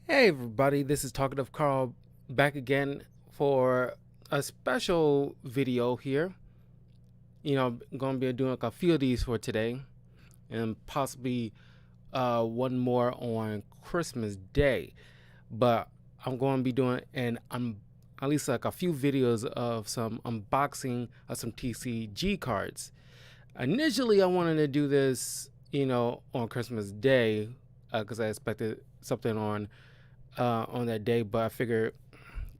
Hey everybody, this is Talkative Carl back again for a special video here. I'm going to be doing like a few of these for today and possibly one more on Christmas Day. But I'm going to be doing at least like a few videos of some unboxing of some TCG cards. Initially, I wanted to do this, on Christmas Day because I expected something on that day, but I figured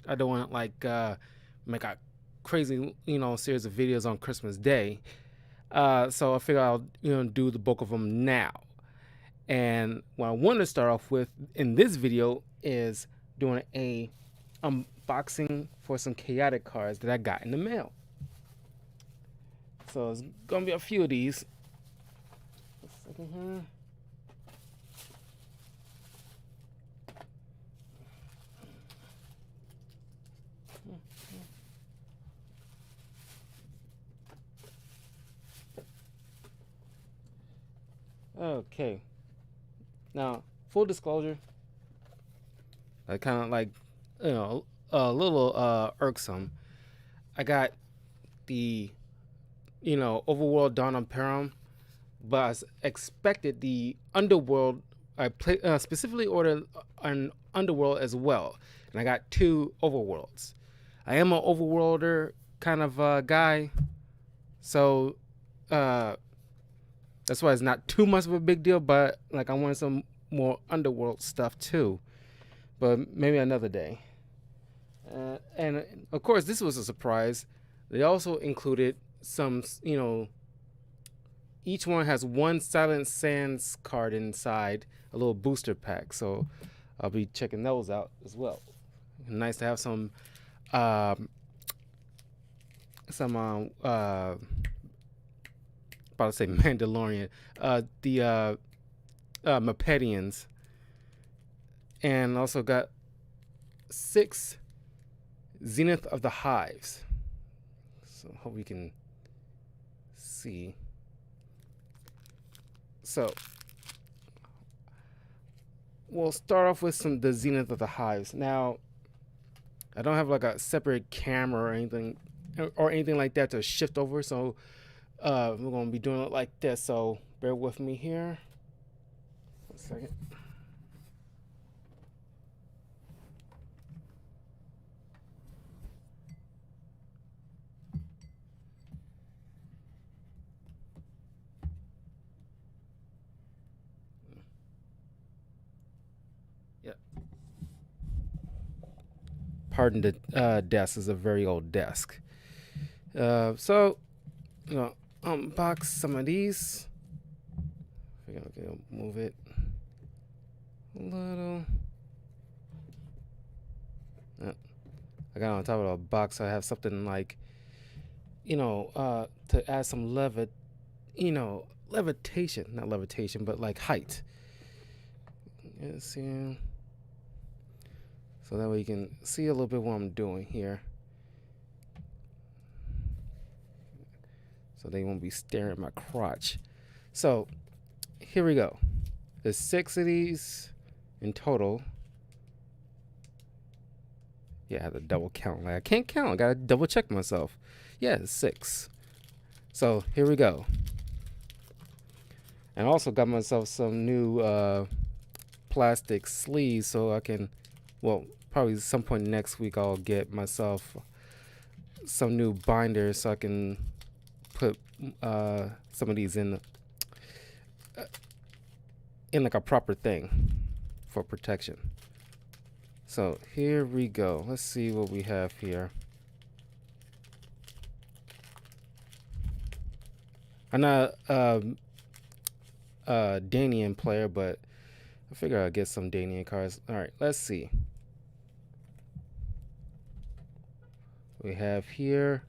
I don't want to make a crazy series of videos on Christmas Day. So I figured I'll do the bulk of them now. And what I want to start off with in this video is doing a unboxing for some chaotic cards that I got in the mail. So it's gonna be a few of these. A second here. Okay. Now, full disclosure, I kind of a little irksome. I got the Overworld Dawn on Perim, but I expected the Underworld. Specifically ordered an Underworld as well, and I got two Overworlds. I am an Overworlder kind of guy, so that's why it's not too much of a big deal. But like I wanted some more Underworld stuff too, but maybe another day. And of course, this was a surprise. They also included some, each one has one Silent Sands card inside, a little booster pack. So I'll be checking those out as well. Nice to have some about to say Mandalorian, the Mepedians, and also got 6 Zenith of the Hives. So hope we can see. So we'll start off with the Zenith of the Hives. Now, I don't have like a separate camera or anything like that to shift over, so we're gonna be doing it like this. So bear with me here. 1 second. Pardon the desk, is a very old desk. So, unbox some of these. We're gonna move it a little. I got on top of the box. So I have something like, to add some levitation, not levitation, but like height. Let's see. So that way you can see a little bit what I'm doing here. So they won't be staring at my crotch. So here we go. There's 6 of these in total. Yeah, I have to double count. Like I can't count. I gotta double check myself. Yeah, it's 6. So here we go. And I also got myself some new plastic sleeves so I can, well, probably some point next week I'll get myself some new binders so I can put some of these in like a proper thing for protection. So here we go. Let's see what we have here. I'm not a Danian player, but I figure I'll get some Danian cards. All right, let's see. We have here.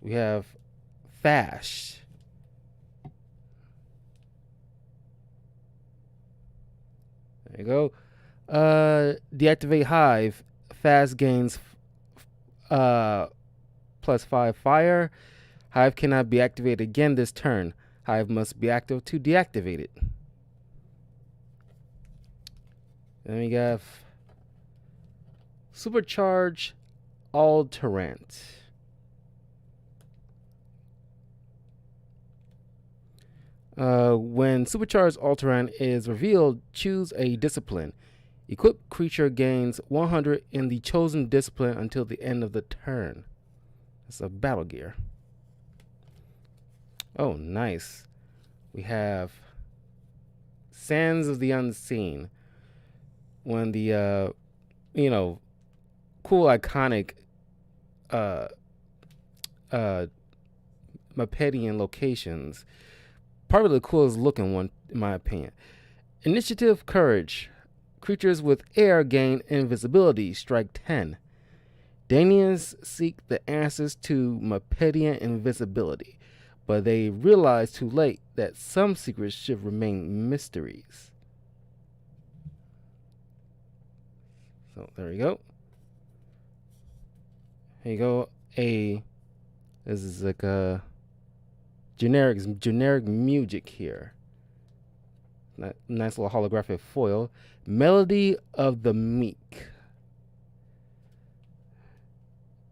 We have Fash. There you go. Deactivate Hive. Fast gains +5 fire. Hive cannot be activated again this turn. Hive must be active to deactivate it. And we have Supercharge Alterant. When Supercharged Alterant is revealed, choose a discipline. Equipped creature gains 100 in the chosen discipline until the end of the turn. That's a battle gear. Oh, nice. We have Sands of the Unseen. One of the, cool, iconic Mapedian locations. Probably the coolest looking one, in my opinion. Initiative Courage. Creatures with air gain invisibility. Strike 10. Danians seek the answers to Mapedian invisibility, but they realize too late that some secrets should remain mysteries. So there we go. Here you go. This is like a generic music here. Nice little holographic foil. Melody of the Meek.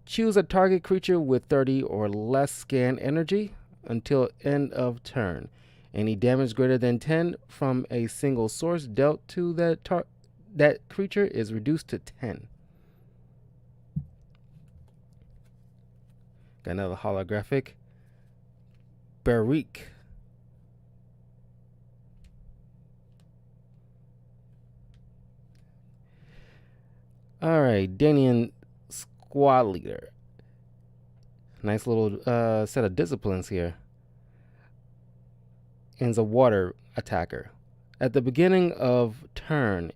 Choose a target creature with 30 or less scan energy until end of turn. Any damage greater than 10 from a single source dealt to that creature is reduced to 10. Got another holographic. Barik. Alright, Danian Squad Leader. Nice little set of disciplines here. And a water attacker. At the beginning of turn,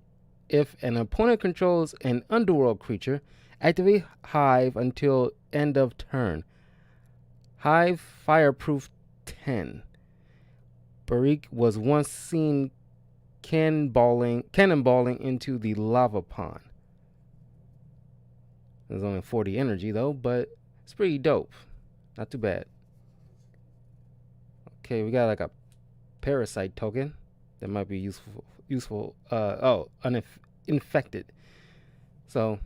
if an opponent controls an underworld creature, activate Hive until end of turn. Hive Fireproof 10. Barik was once seen cannonballing into the lava pond. There's only 40 energy though, but it's pretty dope. Not too bad. Okay, we got like a Parasite Token that might be useful. Infected. So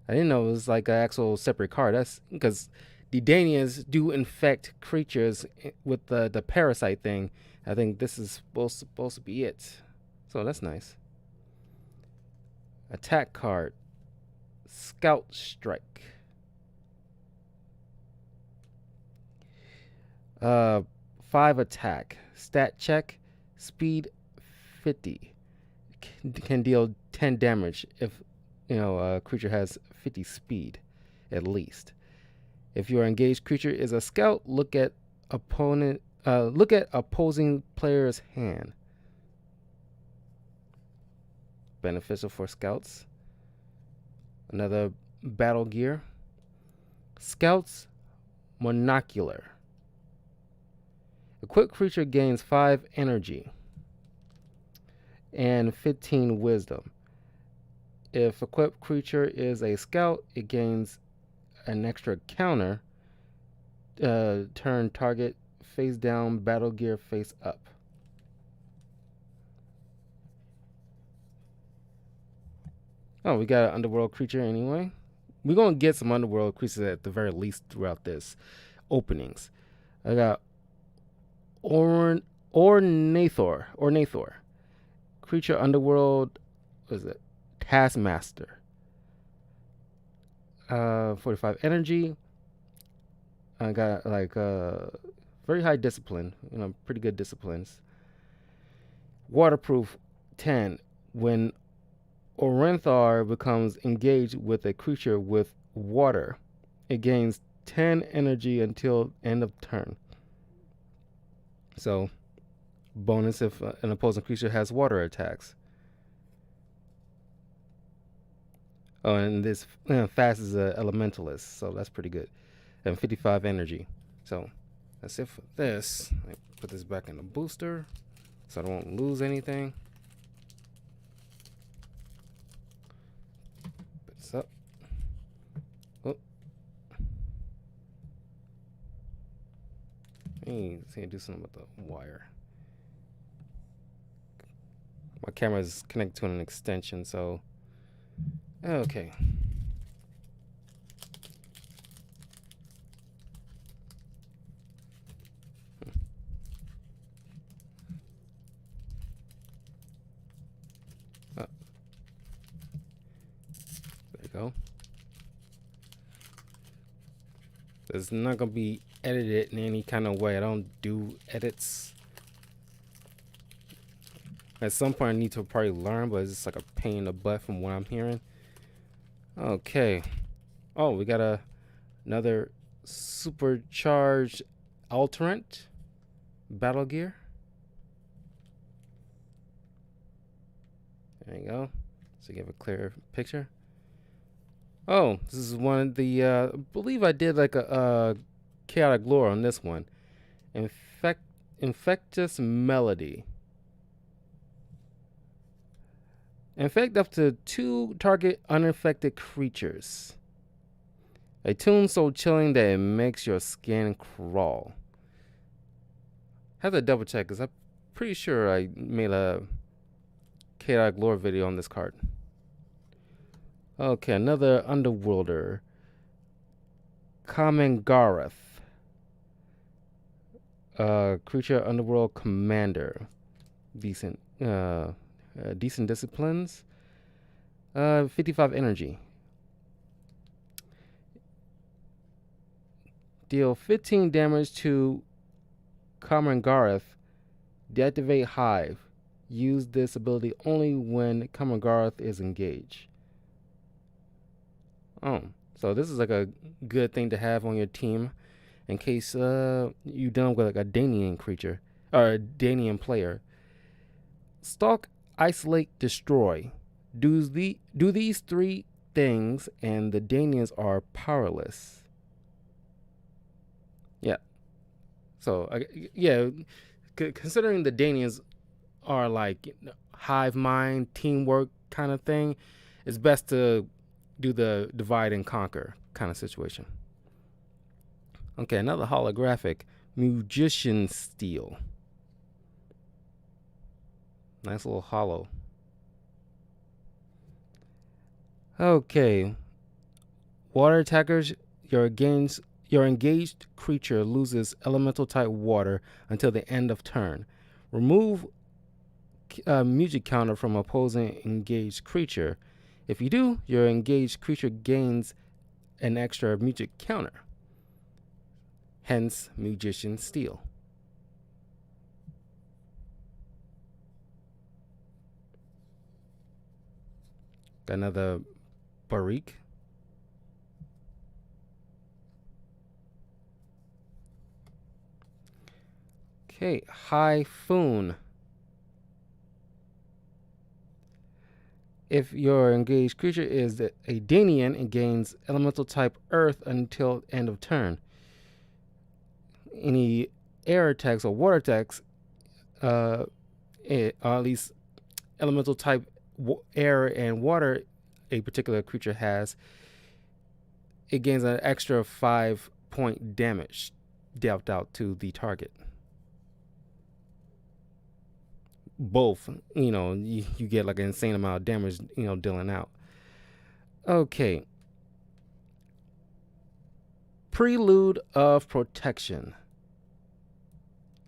I didn't know it was like an actual separate card. That's because the Danians do infect creatures with the parasite thing. I think this is supposed to be it. So that's nice. Attack card. Scout Strike. 5 attack. Stat check. Speed 50. Can deal 10 damage if a creature has 50 speed at least. If your engaged creature is a scout, look at opposing player's hand. Beneficial for scouts. Another battle gear. Scouts Monocular. Equipped creature gains 5 energy and 15 wisdom. If equipped creature is a scout, it gains an extra counter. Turn target face down, battle gear face up. Oh, we got an underworld creature anyway. We're going to get some underworld creatures at the very least throughout this openings. I got Ornathor. Creature underworld, what is it? Taskmaster. 45 energy. I got like very high discipline, pretty good disciplines. Waterproof 10. When Orenthar becomes engaged with a creature with water, it gains 10 energy until end of turn. So, bonus if an opposing creature has water attacks. Oh, and this fast is an Elementalist, so that's pretty good. And 55 energy. So, that's it for this. I put this back in the booster so I won't lose anything. Up. Oh. Hey, see, do something with the wire. My camera is connected to an extension, so okay. Oh, there you go. It's not gonna be edited in any kind of way. I don't do edits. At some point I need to probably learn, but it's just like a pain in the butt from what I'm hearing. Okay. Oh, we got another supercharged alterant battle gear. There you go. So you have a clear picture. Oh, this is one of the, I believe I did like a chaotic lore on this one. Infectious melody. Infect up to 2 target uninfected creatures. A tune so chilling that it makes your skin crawl. Have to double check because I'm pretty sure I made a chaotic lore video on this card. Okay, another Underworlder. Kamengarath. Creature Underworld Commander. Decent disciplines. 55 energy. Deal 15 damage to Kamengarath. Deactivate Hive. Use this ability only when Kamengarath is engaged. Oh, so this is like a good thing to have on your team in case you dealing with like a Danian creature or a Danian player. Stalk, isolate, destroy. Do these 3 things, and the Danians are powerless. Yeah. So yeah, considering the Danians are like hive mind, teamwork kind of thing, it's best to do the divide and conquer kind of situation. Okay, another holographic Magician Steel. Nice little hollow. Okay. Water attackers, your engaged creature loses elemental type water until the end of turn. Remove music counter from opposing engaged creature. If you do, your engaged creature gains an extra music counter. Hence, Magician Steel. Got another Barik. Okay, Hyphoon. If your engaged creature is a Danian, it gains elemental type Earth until end of turn. Any air attacks or water attacks, or at least elemental type air and water a particular creature has, it gains an extra 5-point damage dealt out to the target. Both, you get like an insane amount of damage, dealing out. Okay. Prelude of Protection.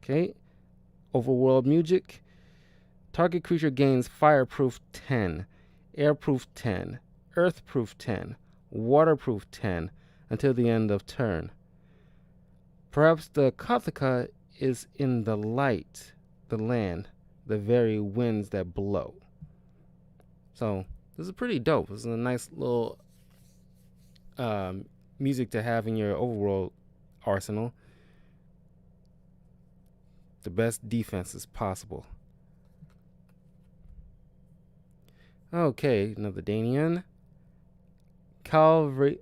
Okay. Overworld music. Target creature gains fireproof 10, airproof 10, earthproof 10, waterproof 10 until the end of turn. Perhaps the Kathaka is in the light, the land, the very winds that blow. So this is pretty dope. This is a nice little music to have in your overworld arsenal. The best defense is possible. Okay, another Danian. Calvidran.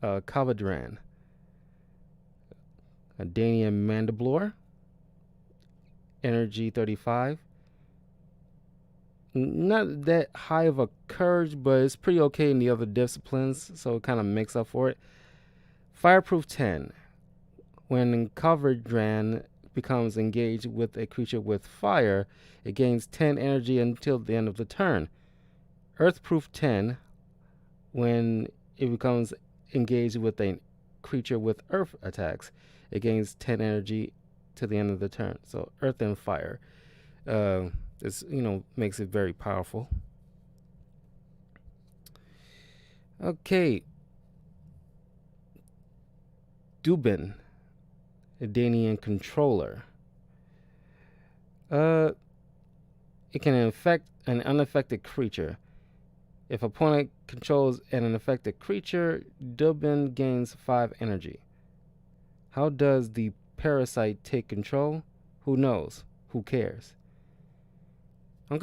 Calvidran. A Danian Mandiblor. Energy 35. Not that high of a courage, but it's pretty okay in the other disciplines, so it kind of makes up for it. Fireproof 10. When Calvidran becomes engaged with a creature with fire, it gains 10 energy until the end of the turn. Earthproof 10, when it becomes engaged with a creature with earth attacks, it gains 10 energy to the end of the turn. So earth and fire, this makes it very powerful. Okay, Dubin, a Danian controller. It can infect an unaffected creature. If opponent controls an unaffected creature, Dubin gains 5 energy. How does the parasite take control? Who knows? Who cares? I'm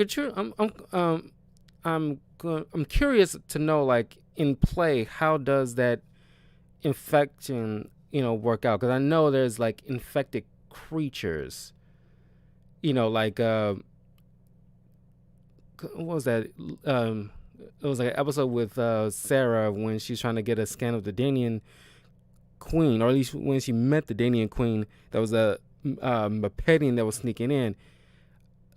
curious to know, like, in play, how does that infection work out? Because I know there's like infected creatures, like what was that? It was like an episode with Sarah when she's trying to get a scan of the Danian queen, or at least when she met the Danian queen. That was a Pedian that was sneaking in.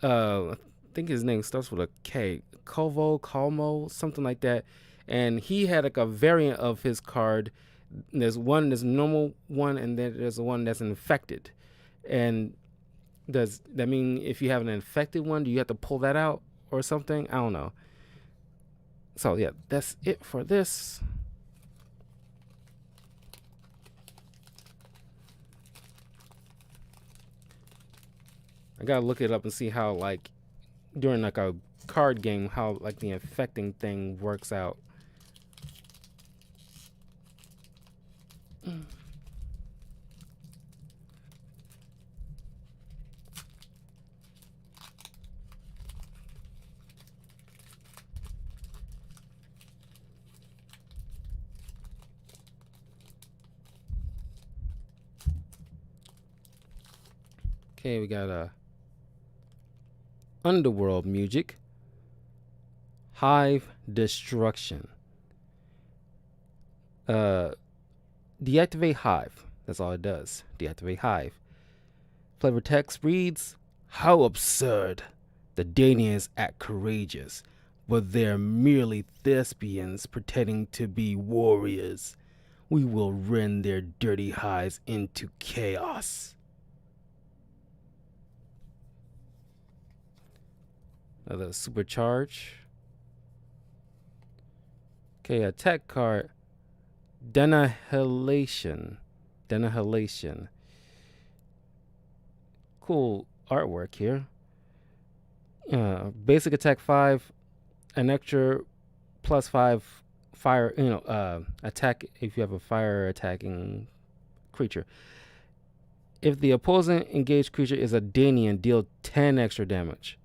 I think his name starts with a K, Calmo, something like that. And he had like a variant of his card. There's a normal one, and then there's one that's infected. And does that mean if you have an infected one, do you have to pull that out or something? I don't know. So yeah, that's it for this. I gotta look it up and see how, like, during like a card game, how like the infecting thing works out. Okay, we got Underworld music. Hive destruction. Deactivate Hive. That's all it does. Deactivate Hive. Flavor text reads, "How absurd. The Danians act courageous, but they're merely thespians pretending to be warriors. We will rend their dirty hides into chaos." Another supercharge. Okay, attack card. Denahilation. Cool artwork here. Basic attack 5, an extra +5 fire, attack if you have a fire attacking creature. If the opposing engaged creature is a Danian, deal 10 extra damage.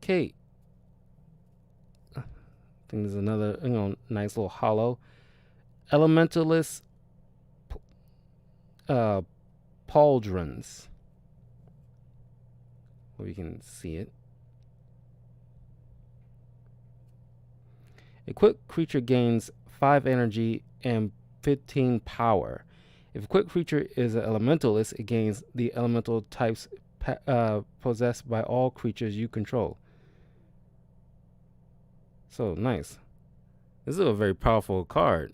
Okay. I think there's another, nice little hollow. Elementalist pauldrons. We can see it. Equipped creature gains 5 energy and 15 power. If a equipped creature is an elementalist, it gains the elemental types possessed by all creatures you control. So nice. This is a very powerful card.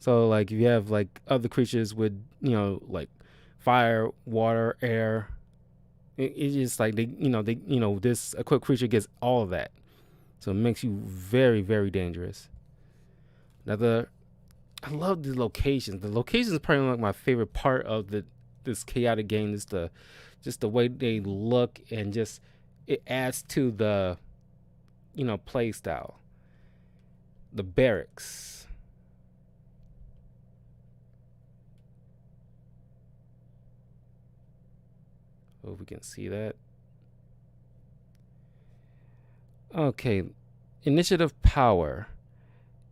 So like if you have like other creatures with, like fire, water, air, it's just like this equipped creature gets all of that. So it makes you very, very dangerous. I love the locations. The locations is probably like my favorite part of this chaotic game. Is just the way they look, and just it adds to the play style. The barracks. Hope we can see that. Okay, initiative power.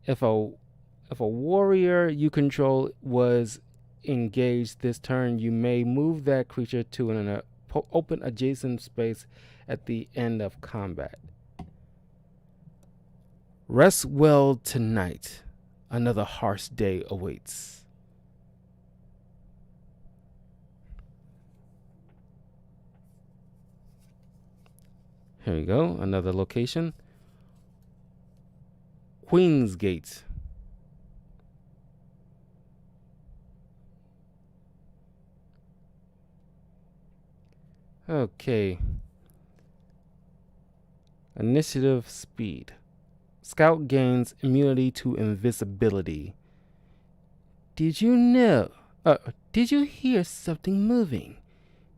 If a warrior you control was engaged this turn, you may move that creature to an open adjacent space at the end of combat. Rest well tonight. Another harsh day awaits. Here we go. Another location. Queensgate. Okay. Initiative speed. Scout gains immunity to invisibility. Did you know? Did you hear something moving?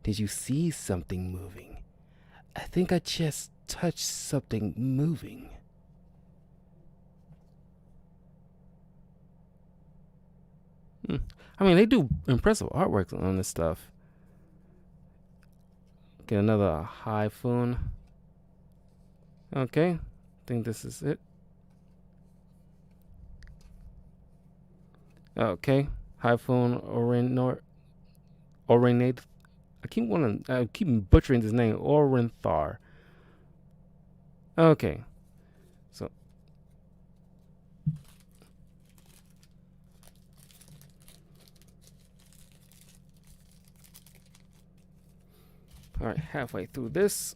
Did you see something moving? I think I just touched something moving. I mean, they do impressive artwork on this stuff. Get another Hive. Okay, I think this is it. Okay, Hive Orenate. I keep butchering this name. Orenthar. Okay, so all right, halfway through this.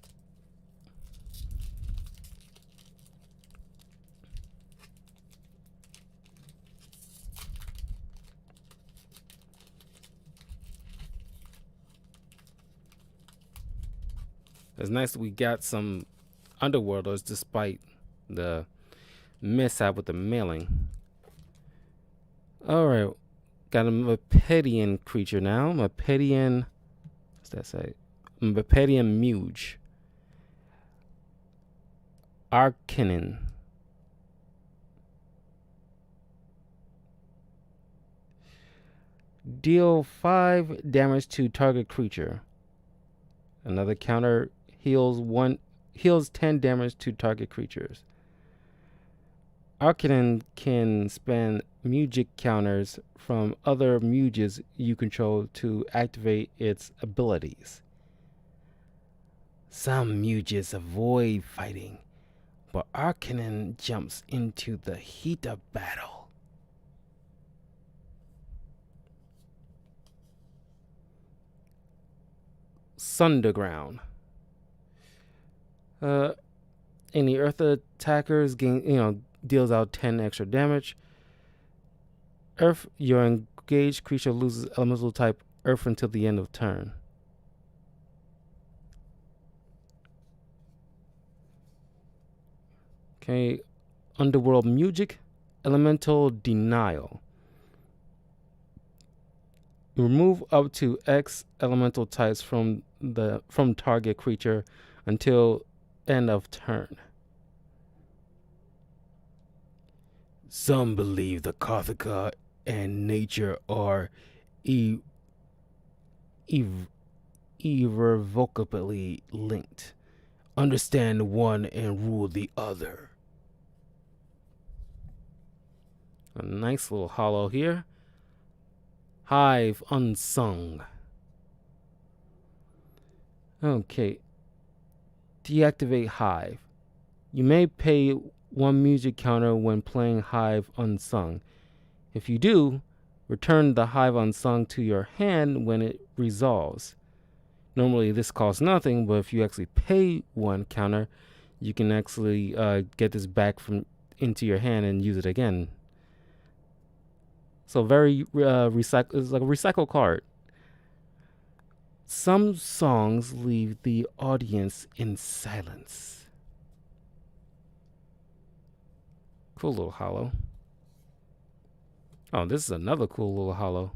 It's nice that we got some Underworlders despite the mishap with the mailing. Alright, got a Mepedian creature now. Mepedian, what's that say? Mepedian Muge. Arcanin. Deal 5 damage to target creature. Another counter heals 10 damage to target creatures. Arcanin can spend Mugic counters from other Muges you control to activate its abilities. Some Muges avoid fighting, but Arcanin jumps into the heat of battle. Sunderground. Any Earth attackers deals out 10 extra damage. Earth, your engaged creature loses elemental type Earth until the end of turn. Okay, Underworld Music, Elemental Denial. Remove up to X elemental types from target creature until end of turn. Some believe the Karthika and nature are irrevocably linked. Understand one and rule the other. A nice little hollow here. Hive Unsung. Okay. Deactivate Hive. You may pay 1 music counter when playing Hive Unsung. If you do, return the Hive Unsung to your hand when it resolves. Normally this costs nothing, but if you actually pay 1 counter, you can actually get this back into your hand and use it again. So very it's like a recycle card. Some songs leave the audience in silence. Cool little hollow. Oh, this is another cool little hollow.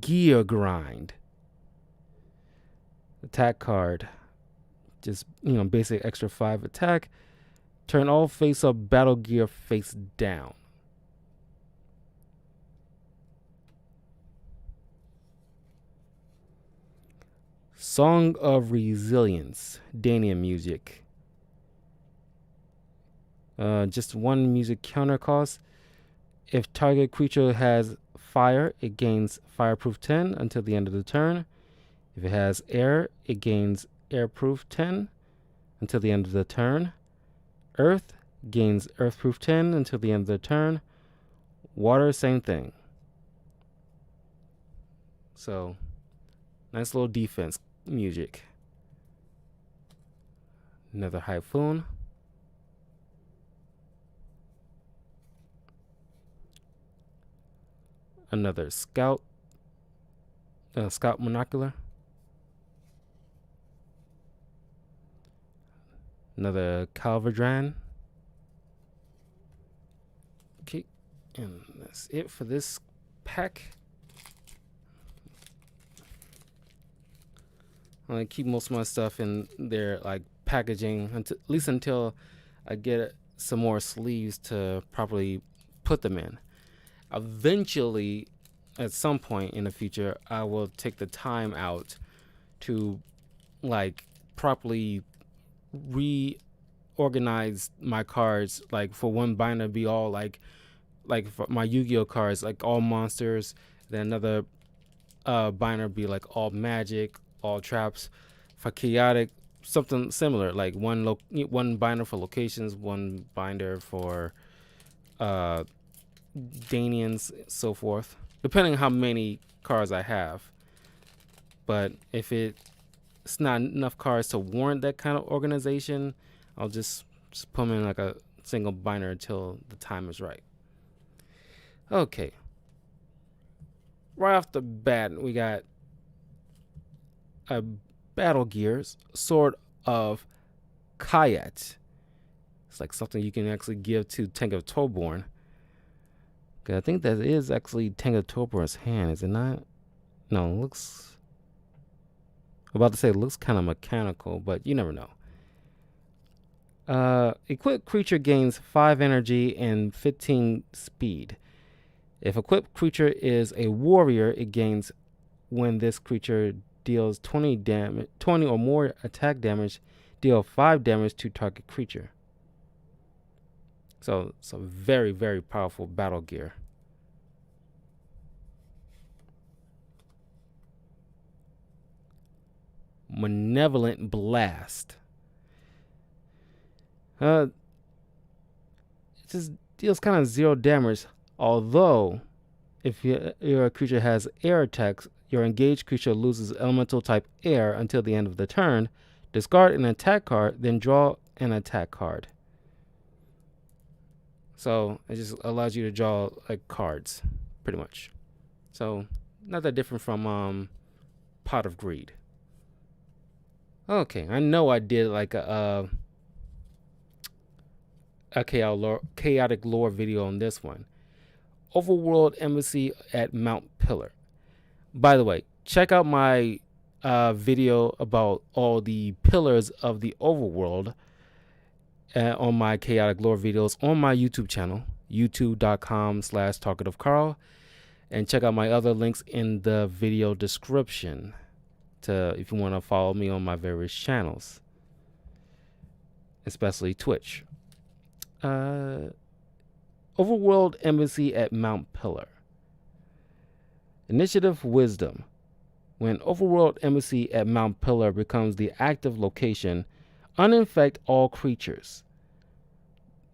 Gear Grind. Attack card. Just, basic extra 5 attack. Turn all face-up battle gear face down. Song of Resilience, Danian music. Just 1 music counter cost. If target creature has fire, it gains fireproof 10 until the end of the turn. If it has air, it gains airproof 10 until the end of the turn. Earth gains Earthproof 10 until the end of the turn. Water, same thing. So, nice little defense music. Another Hyphoon. Another Scout. Scout Monocular. Another Calvadran. Okay, and that's it for this pack. I'm gonna keep most of my stuff in their like packaging until, at least until I get some more sleeves to properly put them in. Eventually, at some point in the future, I will take the time out to like properly reorganize my cards, like for one binder be all like for my Yu-Gi-Oh cards like all monsters, then another binder be like all magic, all traps. For chaotic, something similar, like one binder for locations, one binder for Danians, so forth, depending on how many cards I have. But if it's not enough cards to warrant that kind of organization, I'll just put them in like a single binder until the time is right. Okay. Right off the bat, we got a Battle Gears Sword of Kayat. It's like something you can actually give to Tank of Toborn. I think that is actually Tank of Toborn's hand, is it not? No, it looks... I'm about to say it looks kind of mechanical, but you never know. Equipped creature gains 5 energy and 15 speed. If equipped creature is a warrior, it gains, when this creature deals 20 or more attack damage, deal 5 damage to target creature. So it's a very, very powerful battle gear. Malevolent Blast. It just deals kind of 0 damage, although if your creature has air attacks, your engaged creature loses elemental type air until the end of the turn. Discard an attack card, then draw an attack card. So it just allows you to draw like cards, pretty much. So not that different from Pot of Greed. Okay, I know I did like a chaotic lore video on this one. Overworld Embassy at Mount Pillar. By the way, check out my video about all the pillars of the overworld on my chaotic lore videos on my YouTube channel, youtube.com/talkativecarl, and check out my other links in the video description if you want to follow me on my various channels, especially Twitch. Overworld Embassy at Mount Pillar. Initiative Wisdom. When Overworld Embassy at Mount Pillar becomes the active location, uninfect all creatures.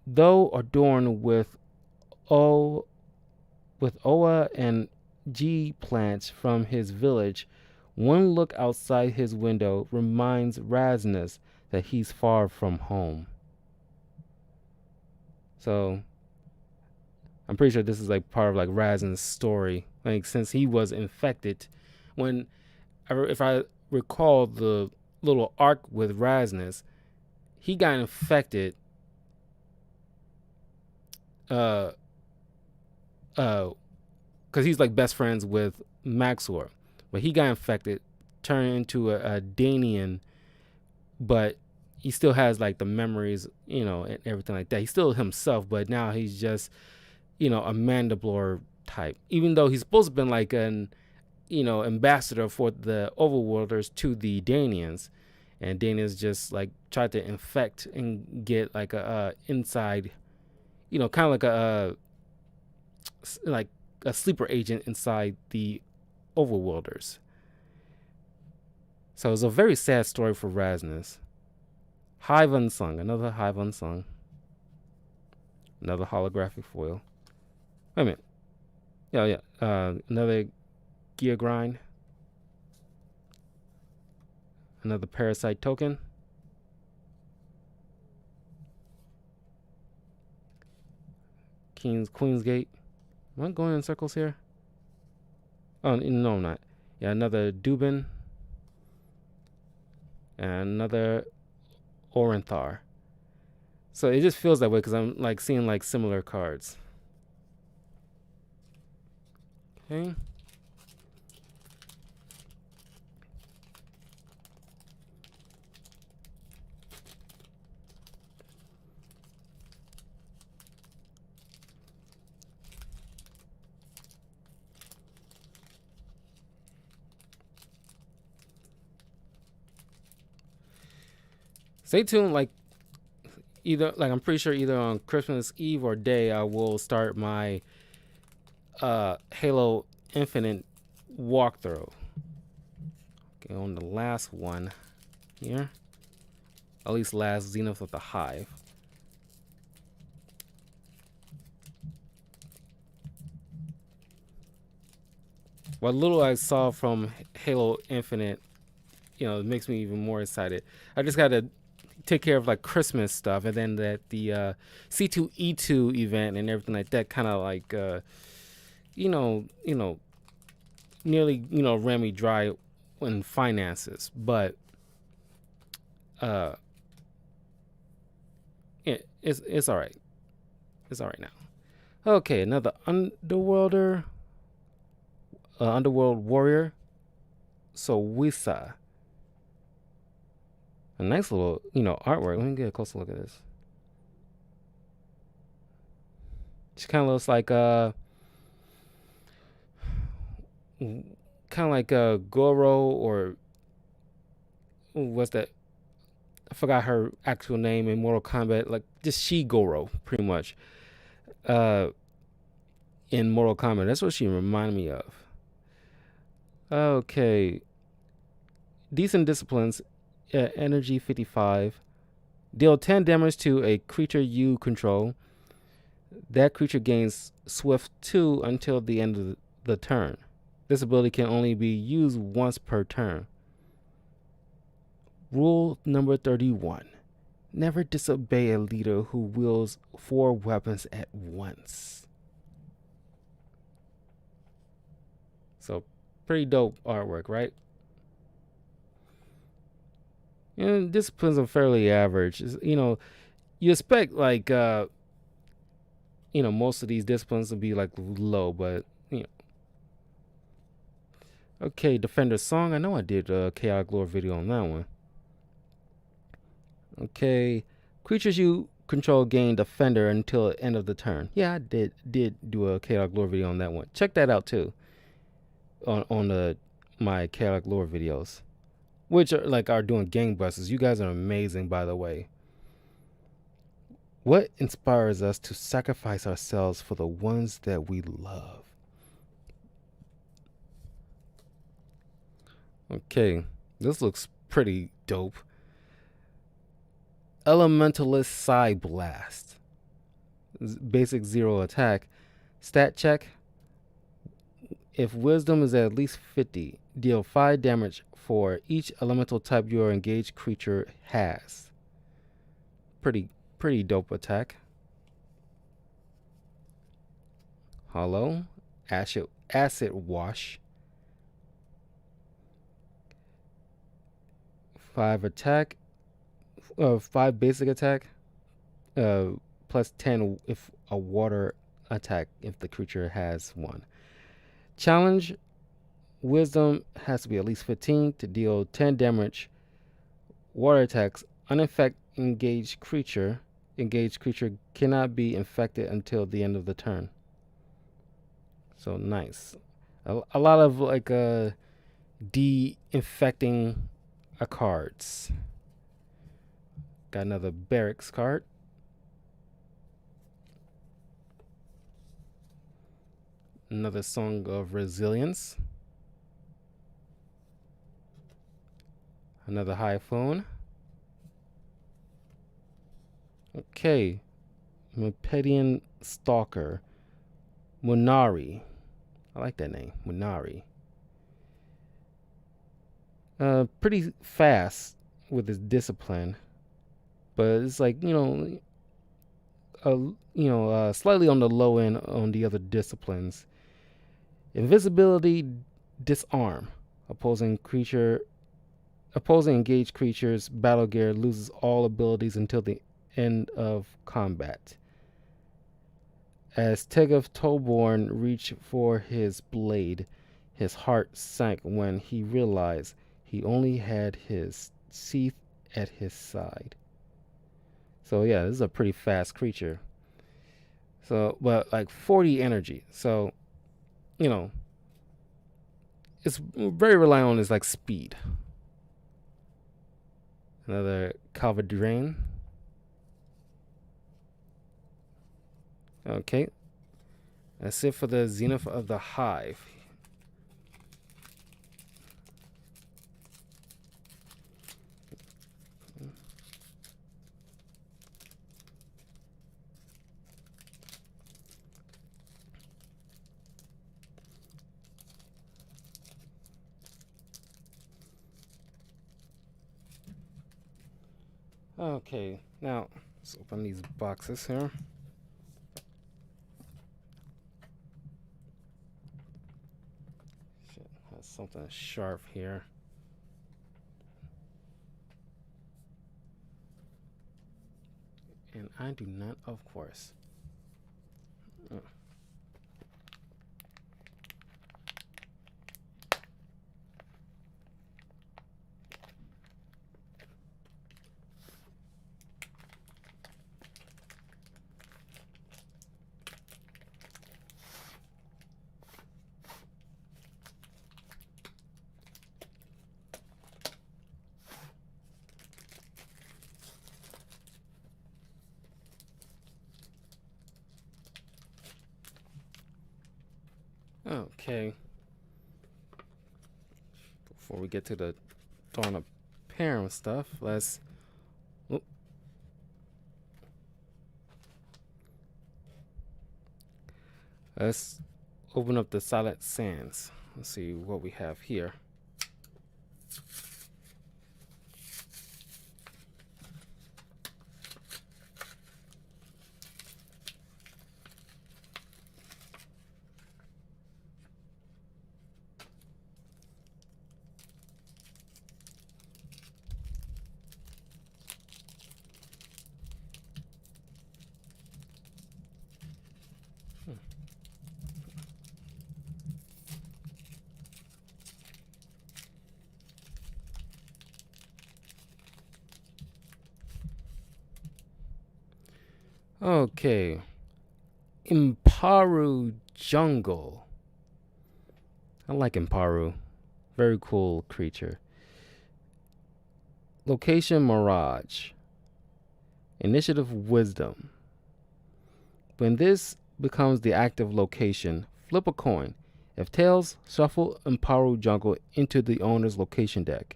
Though adorned with Oa and G plants from his village, one look outside his window reminds Rasnus that he's far from home. So I'm pretty sure this is like part of like Rasnus' story. Like since he was infected, if I recall the little arc with Rasnus, he got infected because he's like best friends with Maxor, but he got infected, turned into a Danian, but he still has like the memories, and everything like that. He's still himself, but now he's just, a Mandiblor type. Even though he's supposed to have been like an, ambassador for the Overworlders to the Danians, and Danians just like tried to infect and get like a inside, kind of like a sleeper agent inside the Overworlders. So it's a very sad story for Rasnus. Hive Unsung, another Hive Unsung. Another holographic foil. Wait a minute. Yeah. Another gear grind. Another Parasite Token. Queensgate. Am I going in circles here? Oh, no, I'm not. Yeah, another Dubin. And another Orenthar. So it just feels that way because I'm like seeing like similar cards. Okay. Stay tuned. Like I'm pretty sure either on Christmas Eve or day I will start my Halo Infinite walkthrough. Okay, on the last one here. At least last Zenith with the Hive. What little I saw from Halo Infinite, it makes me even more excited. I just got to take care of like Christmas stuff, and then that the C2E2 event and everything like that kind of like nearly ran me dry in finances, but it's all right. It's all right now. Okay, another Underworld Warrior. So Wisa. A nice little, artwork. Let me get a closer look at this. She kind of looks like Goro, or what's that? I forgot her actual name in Mortal Kombat. Like just She-Goro, pretty much. In Mortal Kombat, that's what she reminded me of. Okay. Decent disciplines. Energy 55. Deal 10 damage to a creature you control. That creature gains Swift 2 until the end of the turn. This ability can only be used once per turn. Rule number 31. Never disobey a leader who wields 4 weapons at once. So, pretty dope artwork, right? And disciplines are fairly average. You expect like most of these disciplines to be like low, but Okay, Defender Song. I know I did a Chaotic Lore video on that one. Okay, creatures you control gain Defender until the end of the turn. Yeah, I did do a Chaotic Lore video on that one. Check that out too. On my Chaotic Lore videos, which are doing gangbusters. You guys are amazing, by the way. What inspires us to sacrifice ourselves for the ones that we love? Okay, this looks pretty dope. Elementalist Psy Blast. Basic 0 attack. Stat check. If wisdom is at least 50, deal 5 damage for each elemental type your engaged creature has. Pretty dope attack. Hollow. Acid Wash. 5 attack. 5 basic attack. Plus 10 if a water attack if the creature has one. Challenge. Wisdom has to be at least 15 to deal 10 damage. Water attacks. Uninfect engaged creature. Engaged creature cannot be infected until the end of the turn. So nice. A lot of like de-infecting cards. Got another Barracks card. Another Song of Resilience. Another High Phone. Okay. Mepedian Stalker, Munari. I like that name, Munari. Pretty fast with his discipline, but it's like slightly on the low end on the other disciplines. Invisibility, disarm. Opposing engaged creature's battle gear loses all abilities until the end of combat. As Tegeth Toborn reached for his blade, his heart sank when he realized he only had his Seath at his side. So yeah, this is a pretty fast creature. So, but like 40 energy. So, it's very reliant on his like speed. Another Calvadrain. Okay. That's it for the Zenith of the Hive. Okay, now let's open these boxes here. Shit, has something sharp here. And I do not, of course. Okay. Before we get to the Dawn of Perim stuff, let's open up the Silent Sands. Let's see what we have here. Okay. Imparu Jungle. I like Imparu. Very cool creature. Location Mirage. Initiative Wisdom. When this becomes the active location, flip a coin. If tails, shuffle Imparu Jungle into the owner's location deck.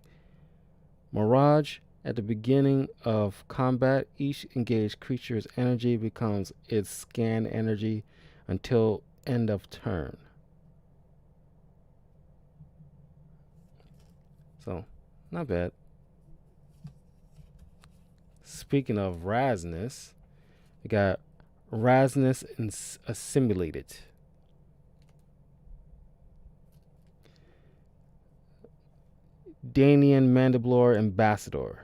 Mirage. At the beginning of combat, each engaged creature's energy becomes its scan energy until end of turn. So, not bad. Speaking of Rasness, we got Rasness Assimilated. Danian Mandiblor Ambassador.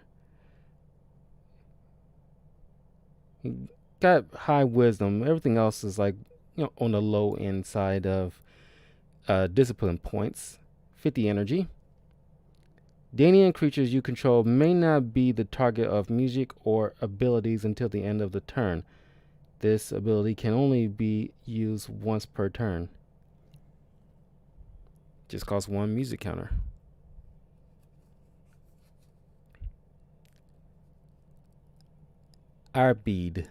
Got high wisdom. Everything else is like, on the low end side of discipline points. 50 energy. Danian creatures you control may not be the target of music or abilities until the end of the turn. This ability can only be used once per turn. Just costs 1 music counter. Arbid.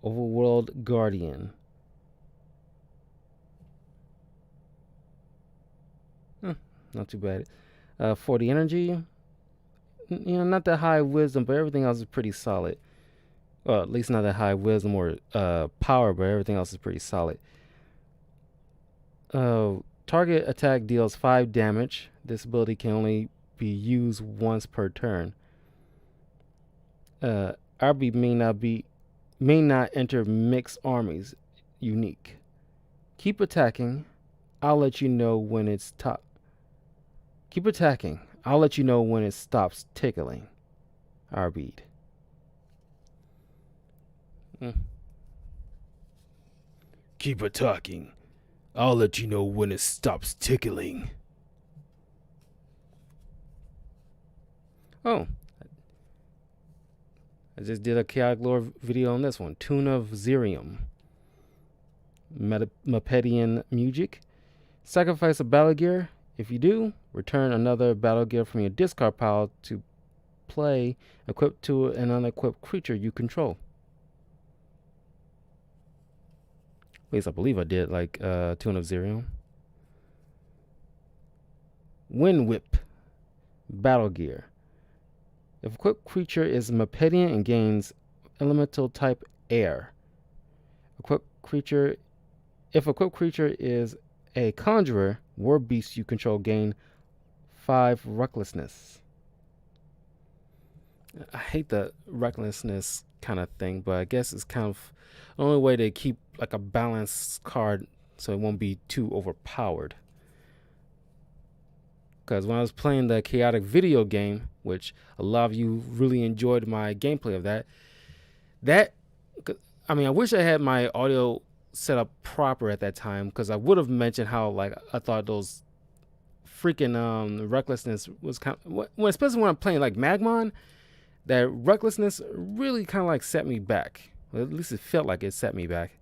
Overworld Guardian. Not too bad. 40 energy. not that high wisdom, but everything else is pretty solid. Well, at least not that high wisdom or power, but everything else is pretty solid. Target attack deals 5 damage. This ability can only be used once per turn. RB may not enter mixed armies. Unique. Keep attacking. I'll let you know when it's top. Keep attacking. I'll let you know when it stops tickling. RB'd. Keep attacking. I'll let you know when it stops tickling. Oh. I just did a chaotic lore video on this one. Tune of Zerium. Mepedian music. Sacrifice a battle gear. If you do, return another battle gear from your discard pile to play equipped to an unequipped creature you control. At least I believe I did, like Tune of Zerium. Wind Whip. Battle gear. If equipped creature is Mepedian and gains elemental type air. If equipped creature is a conjurer, war beast you control gain 5 recklessness. I hate the recklessness kind of thing, but I guess it's kind of the only way to keep like a balanced card so it won't be too overpowered. Because when I was playing the chaotic video game, which a lot of you really enjoyed my gameplay of I wish I had my audio set up proper at that time, because I would have mentioned how like I thought those freaking recklessness was kind of, especially when I'm playing like Magmon, that recklessness really kind of like set me back. Well, at least it felt like it set me back.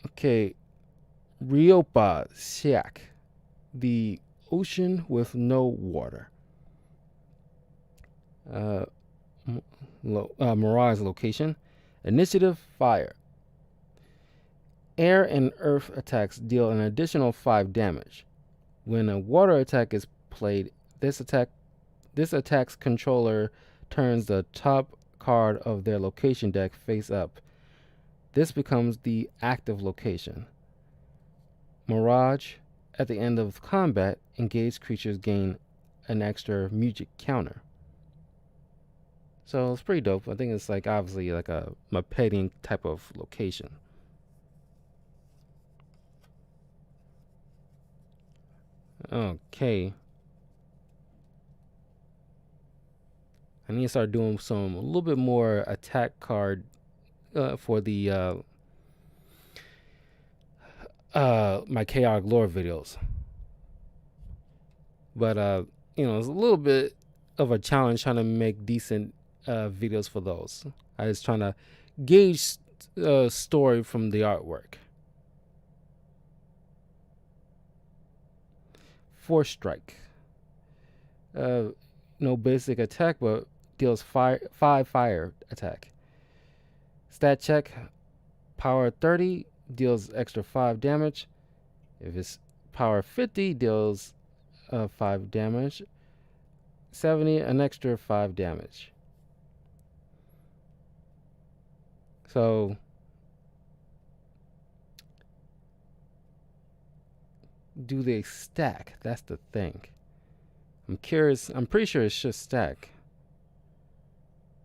Okay, Riopa Shack. The ocean with no water. Mirage location. Initiative Fire. Air and earth attacks deal an additional 5 damage. When a water attack is played, this attack's controller turns the top card of their location deck face up. This becomes the active location. Mirage. At the end of combat, engaged creatures gain an extra music counter. So it's pretty dope. I think it's like obviously like a Mepedian type of location. Okay. I need to start doing a little bit more attack card for the my chaotic lore videos. But it's a little bit of a challenge trying to make decent videos for those. I was trying to gauge story from the artwork. Force Strike. No basic attack, but deals 5 fire attack. Stat check. Power 30 deals extra 5 damage. If it's power 50, deals 5 damage. 70, an extra 5 damage. So do they stack? That's the thing. I'm curious. I'm pretty sure it should stack.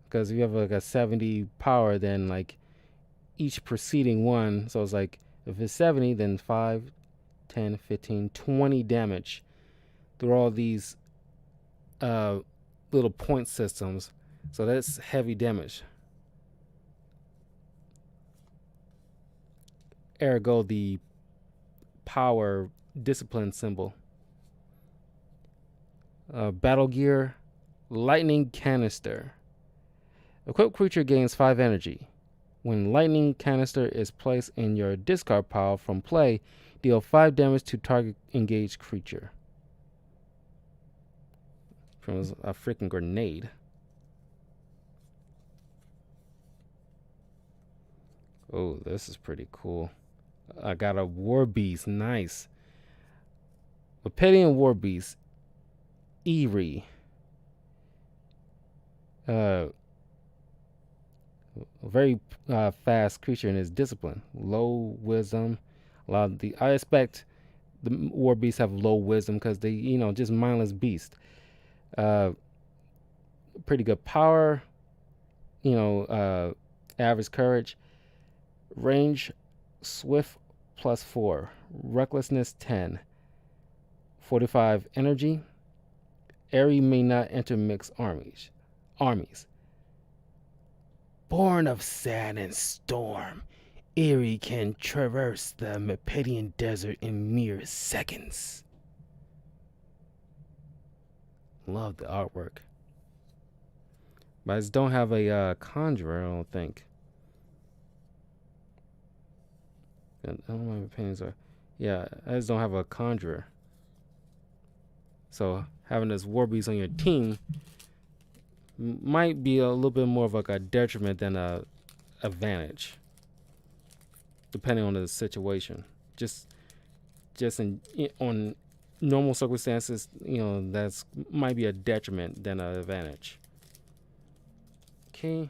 Because if you have like a 70 power, then like each preceding one, so it's like if it's 70, then 5, 10, 15, 20 damage through all these little point systems. So that's heavy damage. Ergo the power discipline symbol. Battle gear, lightning canister. Equipped creature gains 5 energy. When lightning canister is placed in your discard pile from play, deal 5 damage to target engaged creature. From a freaking grenade. Oh, this is pretty cool. I got a war beast. Nice. Mepedian war beast. Eerie. A very fast creature in his discipline. Low wisdom. I expect the war beasts have low wisdom because they, just mindless beast. Pretty good power. Average courage. Range, swift +4. Recklessness 10. 45 energy. Airy may not enter mixed armies. Born of sand and storm, Eerie can traverse the Mepedian desert in mere seconds. Love the artwork. But I just don't have a conjurer, I don't think. I don't know what my opinions are. Yeah, I just don't have a conjurer. So having this war beast on your team might be a little bit more of like a detriment than a advantage, depending on the situation. Just on normal circumstances, that's might be a detriment than an advantage. Okay.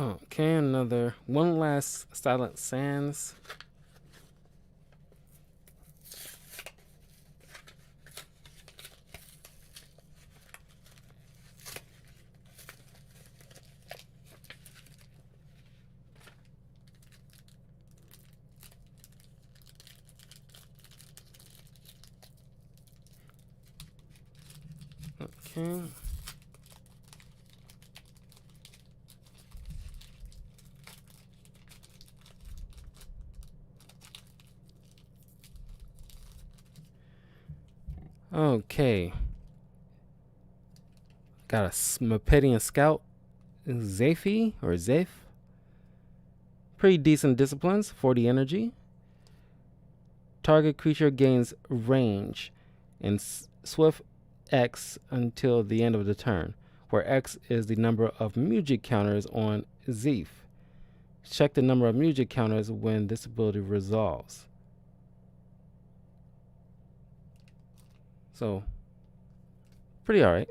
Okay, one last Silent Sands. Okay. Okay. Got a Mepedian Scout, Zeph. Pretty decent disciplines, 40 energy. Target creature gains range and swift X until the end of the turn, where X is the number of music counters on Zeph. Check the number of music counters when this ability resolves. So, pretty alright.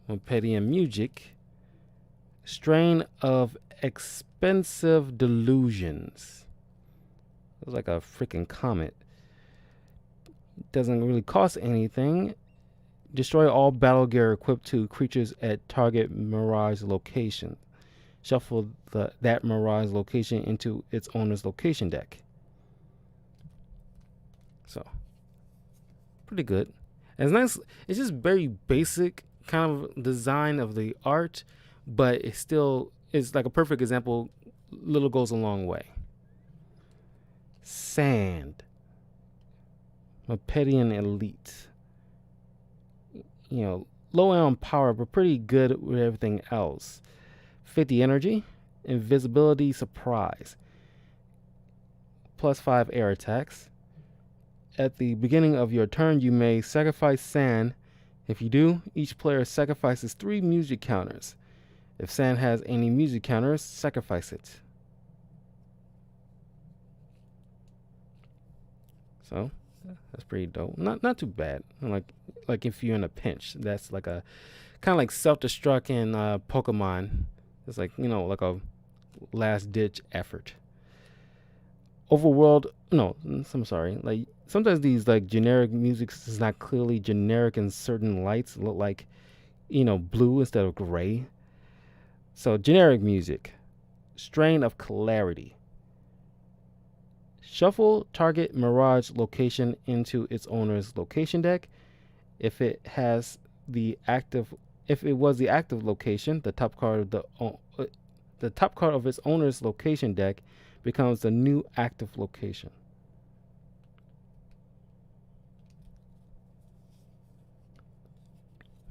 Mepedian Music. Strain of Expensive Delusions. It was like a freaking comet. Doesn't really cost anything. Destroy all battle gear equipped to creatures at target Mirage location. Shuffle that Mirage location into its owner's location deck. So, pretty good. And it's nice. It's just very basic kind of design of the art, but it still is like a perfect example. Little goes a long way. Sand. Mepedian Elite. Low on power, but pretty good with everything else. 50 energy. Invisibility, surprise. +5 air attacks. At the beginning of your turn, you may sacrifice sand. If you do, each player sacrifices 3 music counters. If sand has any music counters, sacrifice it. So, that's pretty dope. Not too bad. Like if you're in a pinch, that's like a kind of like self-destruct in Pokemon. It's like like a last-ditch effort. Overworld. No, I'm sorry. Like sometimes these like generic music is not clearly generic, and certain lights look like blue instead of gray. So generic music. Strain of Clarity. Shuffle target Mirage location into its owner's location deck. If it has the active if it was the active location, the top card of the top card of its owner's location deck becomes the new active location.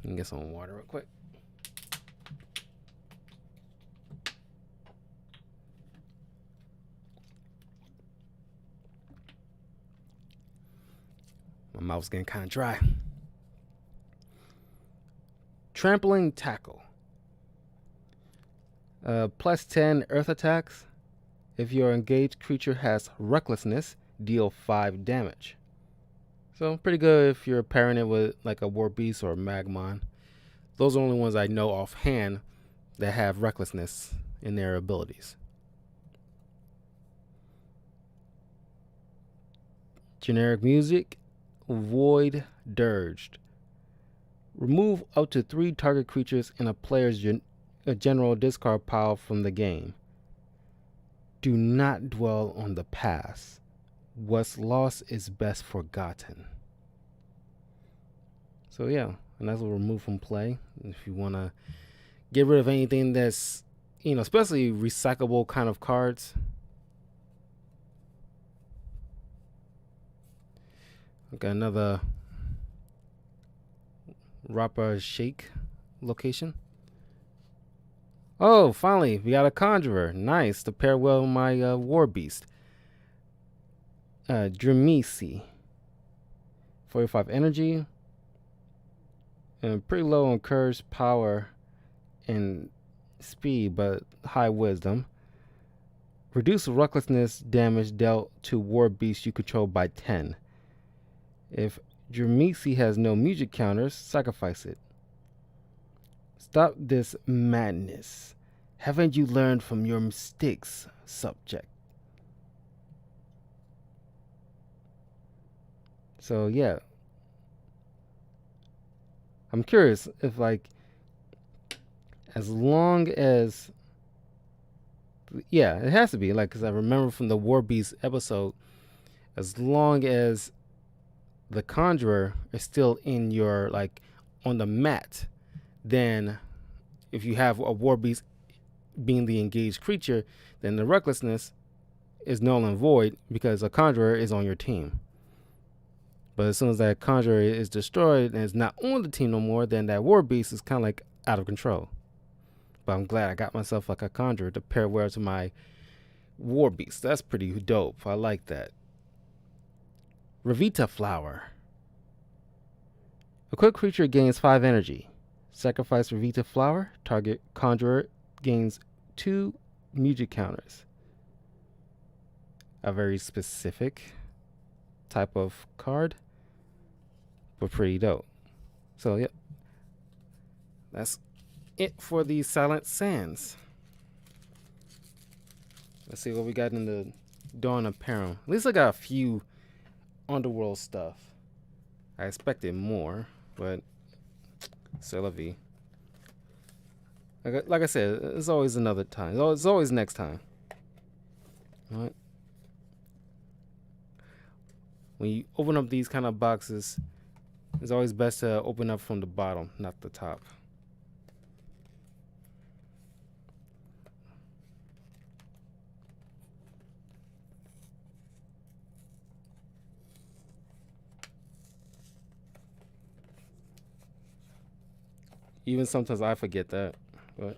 Let me get some water real quick. My mouth's getting kind of dry. Trampling Tackle. +10 earth attacks. If your engaged creature has recklessness, deal 5 damage. So pretty good if you're pairing it with like a War Beast or a Magmon. Those are the only ones I know offhand that have recklessness in their abilities. Generic music. Void Dirged. Remove up to 3 target creatures in a player's general discard pile from the game. Do not dwell on the past. What's lost is best forgotten. So yeah, and that's what remove from play. If you want to get rid of anything that's, especially recyclable kind of cards. Okay, another Rappa Shake location. Oh, finally, we got a Conjurer. Nice, to pair well with my War Beast. Dramisi. 45 energy. And pretty low on Curse, power, and speed, but high wisdom. Reduce recklessness damage dealt to War Beast you control by 10. If Dramisi has no music counters, sacrifice it. Stop this madness. Haven't you learned from your mistakes, subject? So yeah, I'm curious if as long as, it has to be because I remember from the War Beast episode, as long as the Conjurer is still in your on the mat, then if you have a War Beast being the engaged creature, then the recklessness is null and void because a Conjurer is on your team. But as soon as that Conjurer is destroyed and is not on the team no more, then that War Beast is kind of out of control. But I'm glad I got myself a Conjurer to pair well to my War Beast. That's pretty dope. I like that. Revita Flower. A quick creature gains 5 energy. Sacrifice Revita Flower. Target Conjurer gains 2 music counters. A very specific type of card, but pretty dope. So yep, that's it for the Silent Sands. Let's see what we got in the Dawn of Perim. At least I got a few Underworld stuff. I expected more, but c'est la vie. Like I said, it's always another time. It's always next time. All right. When you open up these kind of boxes, it's always best to open up from the bottom, not the top. Even sometimes I forget that, but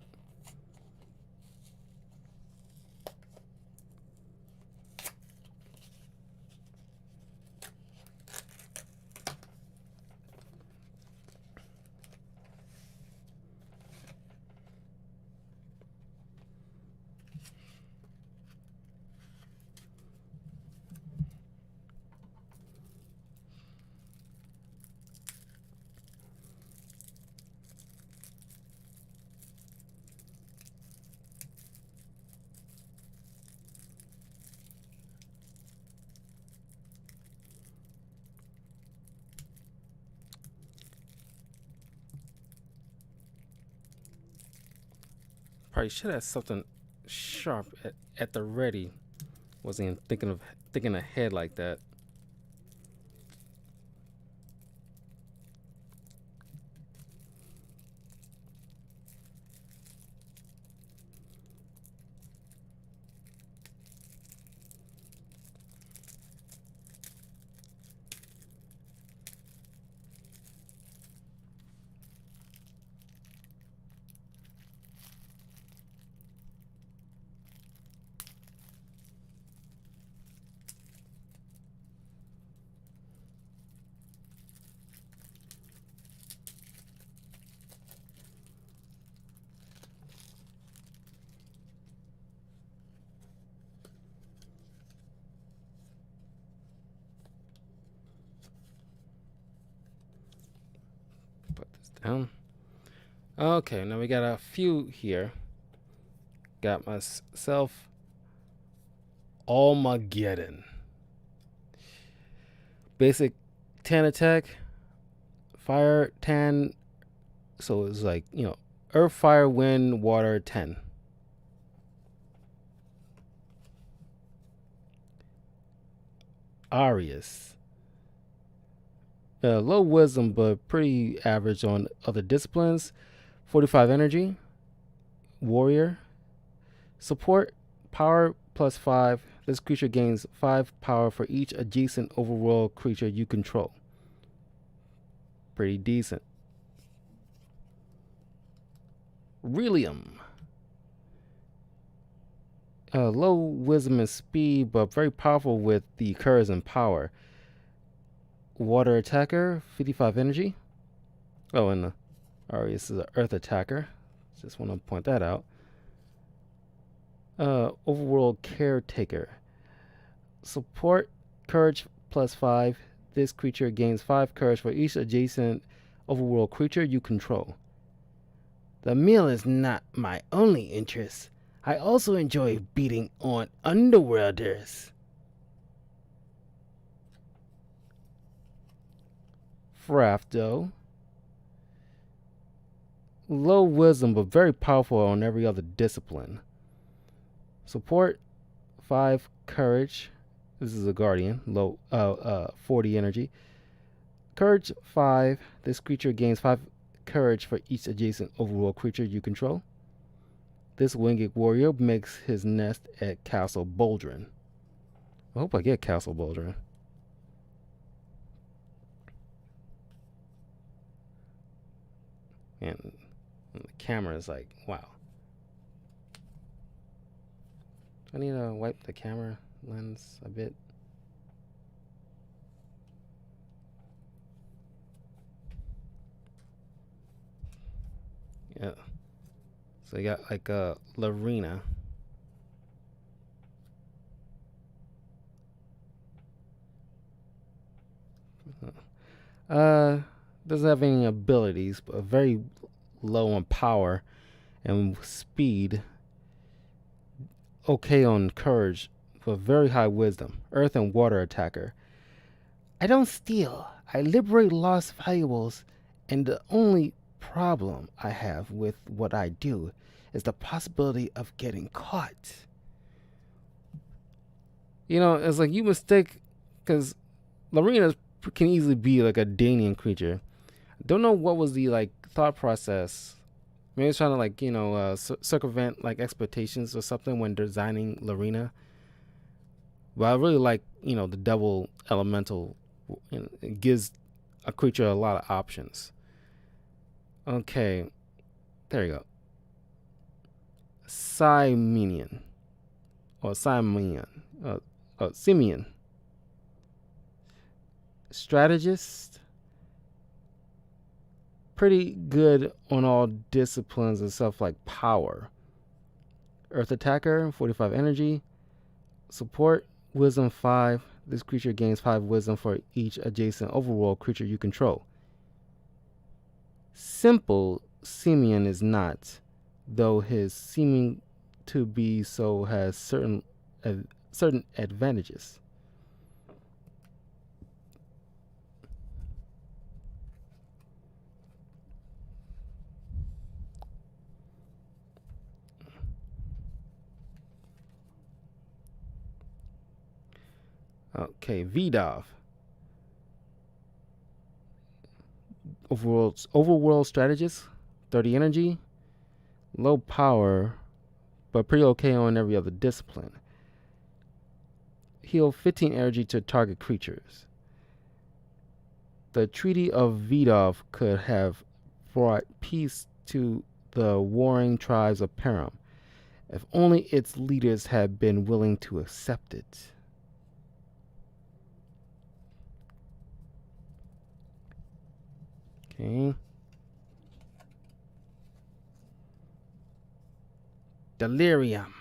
probably should have something sharp at the ready. Wasn't even thinking ahead like that. Put this down. Okay, now we got a few here. Got myself Armageddon. Basic 10 attack. Fire 10. So it's like, earth, fire, wind, water 10. Arius. Low wisdom, but pretty average on other disciplines. 45 energy. Warrior. Support. Power +5. This creature gains 5 power for each adjacent overworld creature you control. Pretty decent. Relium. Low wisdom and speed, but very powerful with the curves and power. Water attacker, 55 energy. Oh, and Arius is an earth attacker. Just want to point that out. Overworld caretaker. Support, courage +5. This creature gains 5 courage for each adjacent overworld creature you control. The meal is not my only interest. I also enjoy beating on underworlders. Frafdo. Low wisdom, but very powerful on every other discipline. Support, 5 courage. This is a guardian. Low, 40 energy. Courage 5. This creature gains 5 courage for each adjacent overworld creature you control. This winged warrior makes his nest at Castle Boldrin. I hope I get Castle Boldrin. And the camera is like, wow. Do I need to wipe the camera lens a bit? Yeah. So you got like Larina. Doesn't have any abilities, but very low on power and speed. Okay on courage, but very high wisdom. Earth and water attacker. I don't steal. I liberate lost valuables, and the only problem I have with what I do is the possibility of getting caught. It's like you mistake, because Larina can easily be like a Danian creature. Don't know what was the thought process. Maybe it's trying to circumvent expectations or something when designing Larina. But I really like the double elemental. It gives a creature a lot of options. Okay, there you go. Simeon. Simeon. Strategist. Pretty good on all disciplines and stuff like power. Earth attacker, 45 energy. Support, wisdom 5. This creature gains 5 wisdom for each adjacent overworld creature you control. Simple Simeon is not, though his seeming to be so has certain advantages. Okay, Vidov. Overworld strategist, 30 energy, low power, but pretty okay on every other discipline. Heal 15 energy to target creatures. The Treaty of Vidov could have brought peace to the warring tribes of Perim, if only its leaders had been willing to accept it. Okay. Delirium.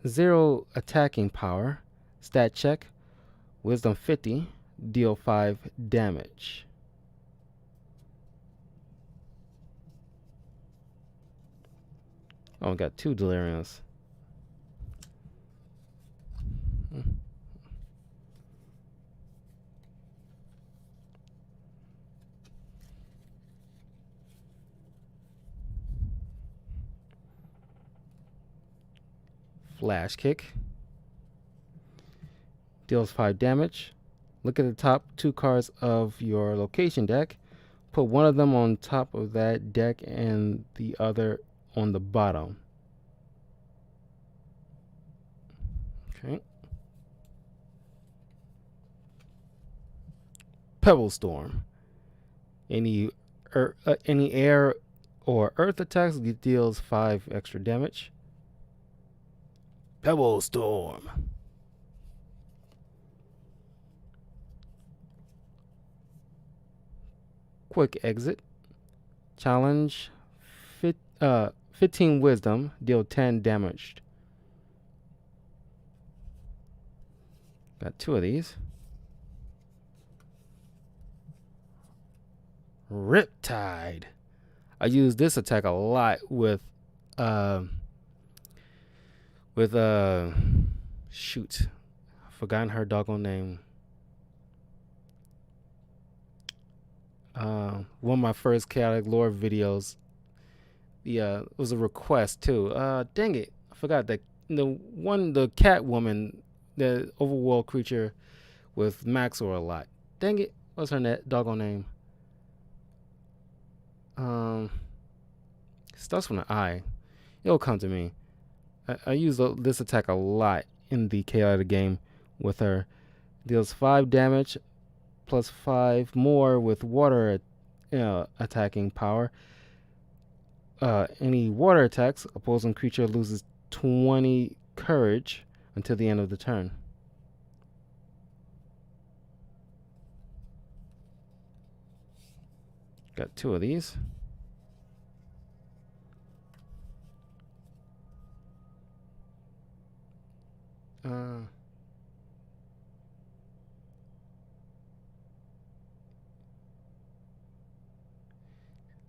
0 attacking power. Stat check. Wisdom 50. Deal 5 damage. Oh, we got 2 deliriums. Flash kick. Deals 5 damage. Look at the top 2 cards of your location deck. Put one of them on top of that deck and the other on the bottom. Okay. Pebble Storm. Any air or earth attacks deals 5 extra damage. Pebble Storm. Quick exit. Challenge 15 wisdom, deal 10 damage. Got 2 of these. Riptide. I use this attack a lot with shoot. I've forgotten her doggone name. One of my first chaotic lore videos. Yeah, it was a request too. Dang it, I forgot that the cat woman, the overworld creature with Maxor a lot. Dang it, what's her doggone name? Starts with an I. It'll come to me. I use this attack a lot in the chaotic game with her. Deals 5 damage plus 5 more with water attacking power. Any water attacks, opposing creature loses 20 courage until the end of the turn. Got 2 of these.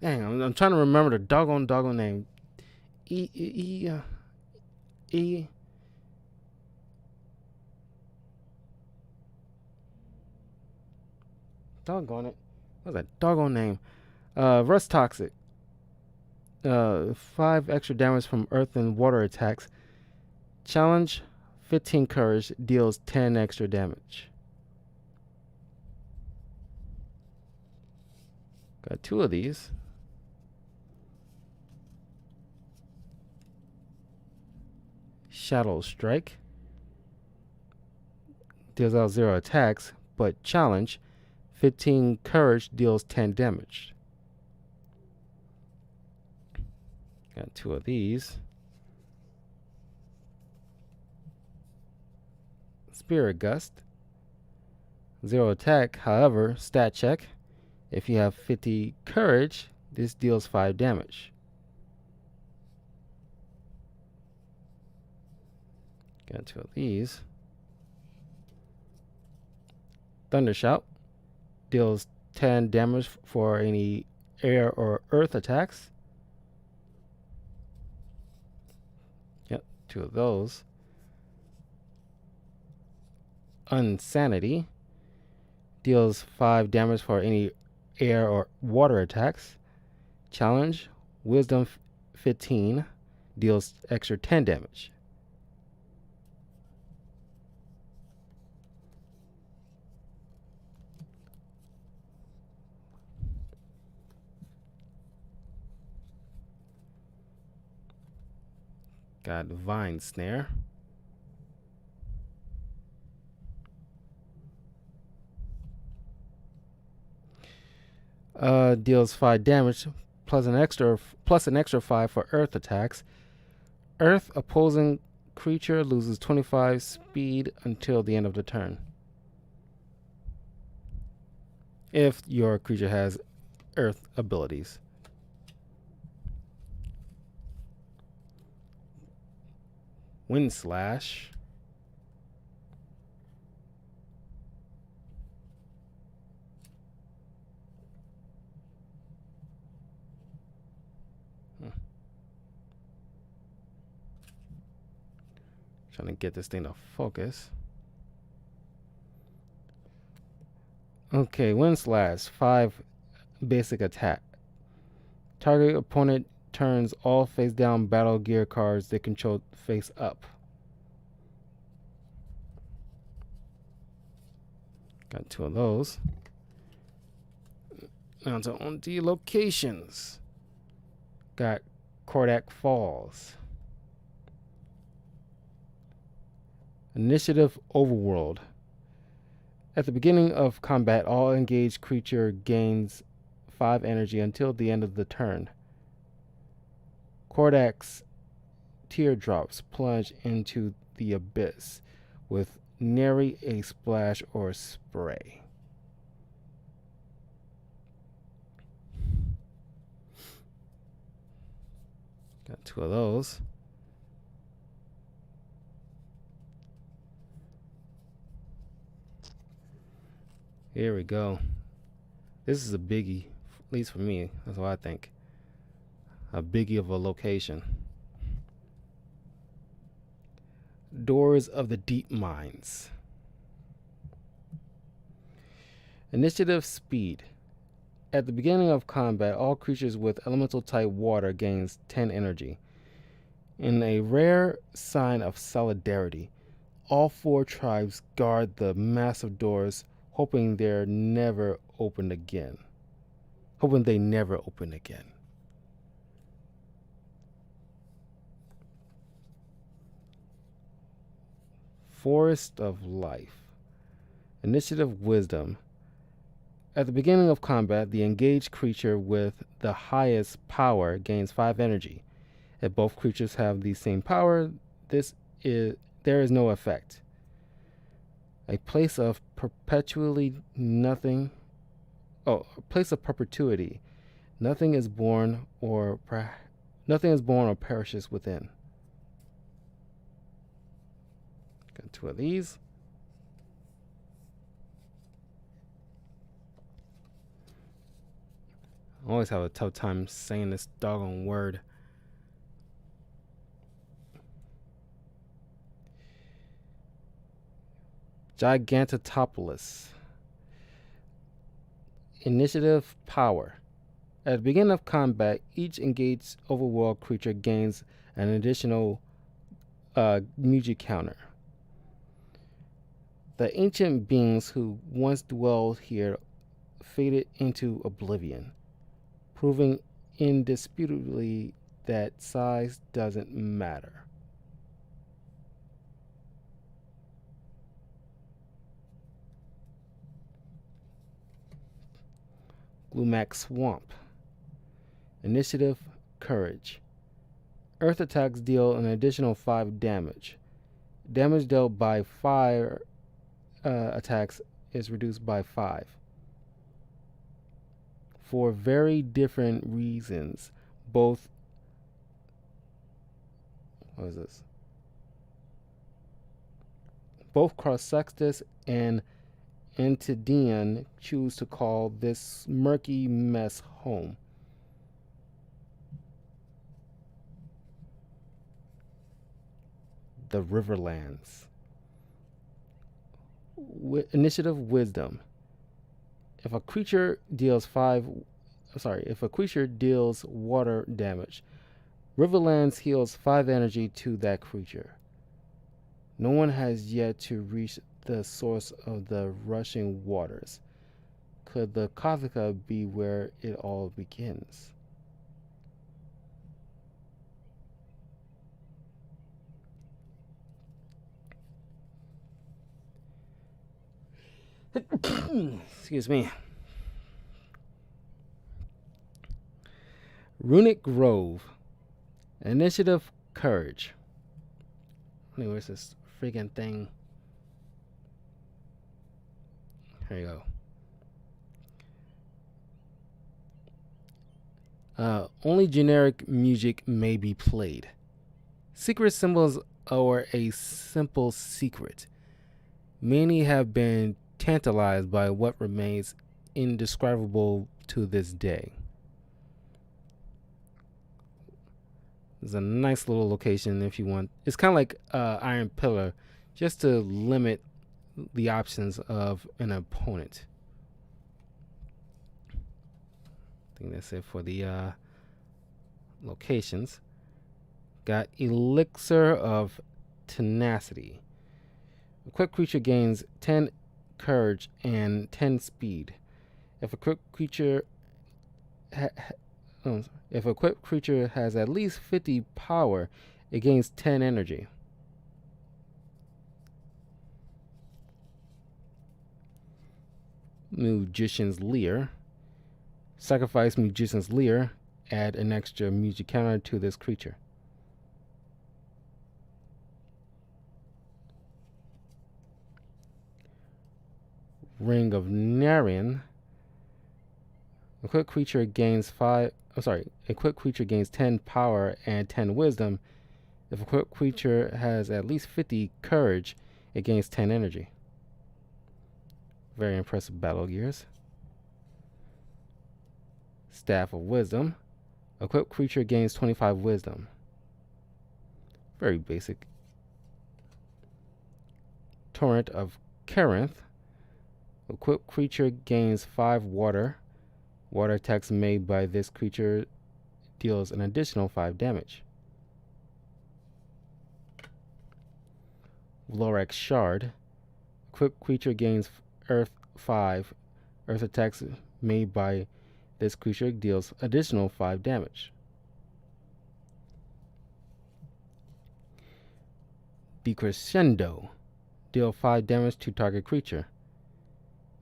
Dang, I'm trying to remember the doggone name. Doggone it. What's that doggone name? Rust Toxic. 5 extra damage from earth and water attacks. Challenge 15 courage, deals 10 extra damage. Got 2 of these. Shadow Strike. Deals out 0 attacks, but challenge 15 courage, deals 10 damage. Got 2 of these. Spirit Gust. 0 attack, however, stat check. If you have 50 courage, this deals 5 damage. Got 2 of these. Thundershout. Deals 10 damage for any air or earth attacks. Yep, 2 of those. Unsanity. Deals 5 damage for any air or water attacks. Challenge. Wisdom 15. Deals extra 10 damage. Got Vine Snare. Deals 5 damage plus an extra 5 for earth attacks. Earth opposing creature loses 25 speed until the end of the turn. If your creature has earth abilities. Wind Slash. Trying to get this thing to focus. Okay, win slash 5 basic attack. Target opponent turns all face down battle gear cards they control face up. Got 2 of those. Now to on the locations. Got Kordak Falls. Initiative Overworld. At the beginning of combat, all engaged creature gains 5 energy until the end of the turn. Kordak's teardrops plunge into the abyss with nary a splash or spray. Got 2 of those. Here we go. This is a biggie, at least for me. That's what I think. A biggie of a location. Doors of the Deep Mines. Initiative Speed. At the beginning of combat, all creatures with elemental type water gains 10 energy. In a rare sign of solidarity, all 4 tribes guard the massive doors, hoping they never open again. Forest of Life. Initiative Wisdom. At the beginning of combat, the engaged creature with the highest power gains 5 energy. If both creatures have the same power, there is no effect. A place of perpetuity. Nothing is born or perishes within. Got 2 of these. I always have a tough time saying this doggone word. Gigantopoulos. Initiative Power. At the beginning of combat, each engaged overworld creature gains an additional music counter. The ancient beings who once dwelled here faded into oblivion, proving indisputably that size doesn't matter. Glumac Swamp. Initiative Courage. Earth attacks deal an additional 5 damage. Damage dealt by fire attacks is reduced by 5. For very different reasons, both Crossextus and Antidean choose to call this murky mess home. The Riverlands. Initiative Wisdom. If a creature deals water damage, Riverlands heals 5 energy to that creature. No one has yet to reach the source of the rushing waters. Could the Kafka be where it all begins? Excuse me. Runic Grove. Initiative Courage. Where's this freaking thing? Here you go. Only generic music may be played. Secret symbols are a simple secret. Many have been tantalized by what remains indescribable to this day. It's a nice little location if you want. It's kind of like Iron Pillar, just to limit the options of an opponent. I think that's it for the locations. Got Elixir of Tenacity. A quick creature gains 10 courage and 10 speed. If a quick creature has at least 50 power, it gains 10 energy. Magician's Leer. Sacrifice Magician's Leer. Add an extra music counter to this creature. Ring of Narian. A quick creature gains 10 power and 10 wisdom. If a quick creature has at least 50 courage, it gains 10 energy. Very impressive battle gears. Staff of Wisdom. A quick creature gains 25 wisdom. Very basic. Torrent of Carinth. A quick creature gains 5 water. Water attacks made by this creature deals an additional 5 damage. Vlorax Shard. A quick creature gains Earth 5. Earth attacks made by this creature deals additional 5 damage. Decrescendo. Deal 5 damage to target creature.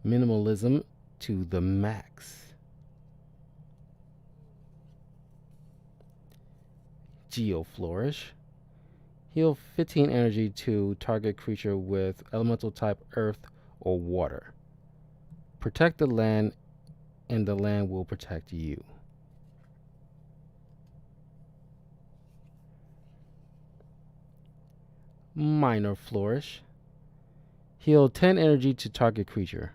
Minimalism to the max. Geoflourish. Heal 15 energy to target creature with elemental type earth or water. Protect the land and the land will protect you. Minor Flourish. Heal 10 energy to target creature.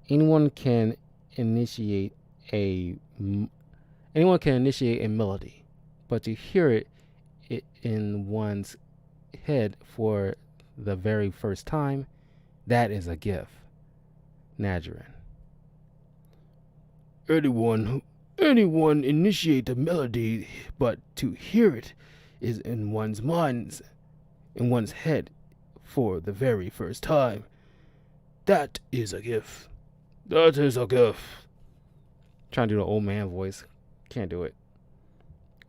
Anyone can initiate a melody, but to hear it in one's head for the very first time, that is a gift. Nadrin. Anyone initiate a melody, but to hear it is in one's head for the very first time. That is a gift. That is a gift. Trying to do the old man voice. Can't do it.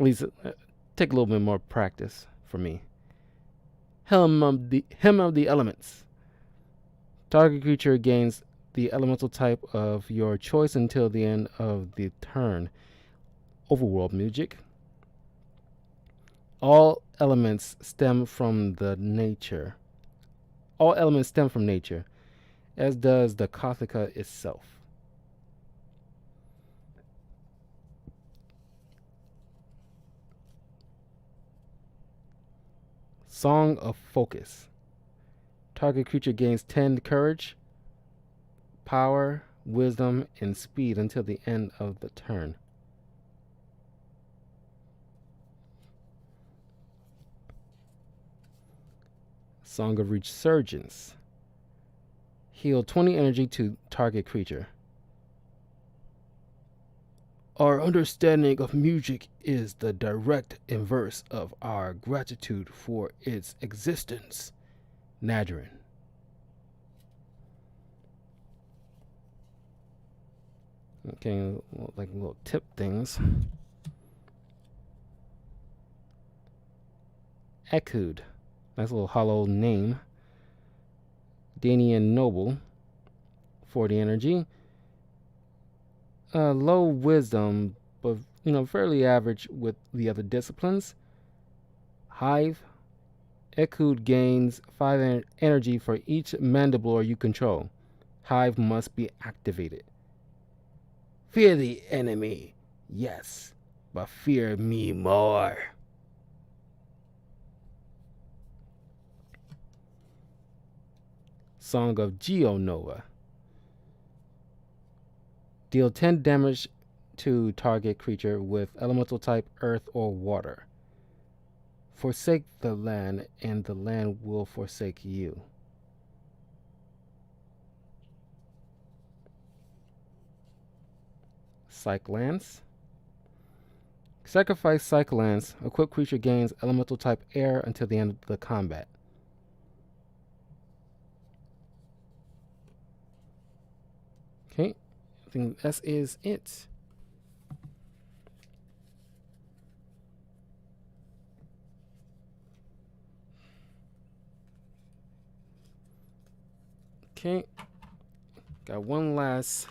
At least take a little bit more practice for me. Hymn of the Elements. Target creature gains the elemental type of your choice until the end of the turn. Overworld music. All elements stem from nature, as does the Kothica itself. Song of Focus. Target creature gains 10 courage, power, wisdom, and speed until the end of the turn. Song of Resurgence. Heal 20 energy to target creature. Our understanding of music is the direct inverse of our gratitude for its existence. Nadrin. Okay, like little tip things. Echoed. Nice little hollow name. Danian Noble. 40 energy. Low wisdom, but fairly average with the other disciplines. Hive. Echoed gains 5 energy for each Mandiblore you control. Hive must be activated. Fear the enemy, yes, but fear me more. Song of Geonova. Deal 10 damage to target creature with elemental type earth or water. Forsake the land, and the land will forsake you. Psych Lance. Sacrifice Psych Lance. Equipped creature gains elemental type air until the end of the combat. Okay, I think that is it. Okay, got one last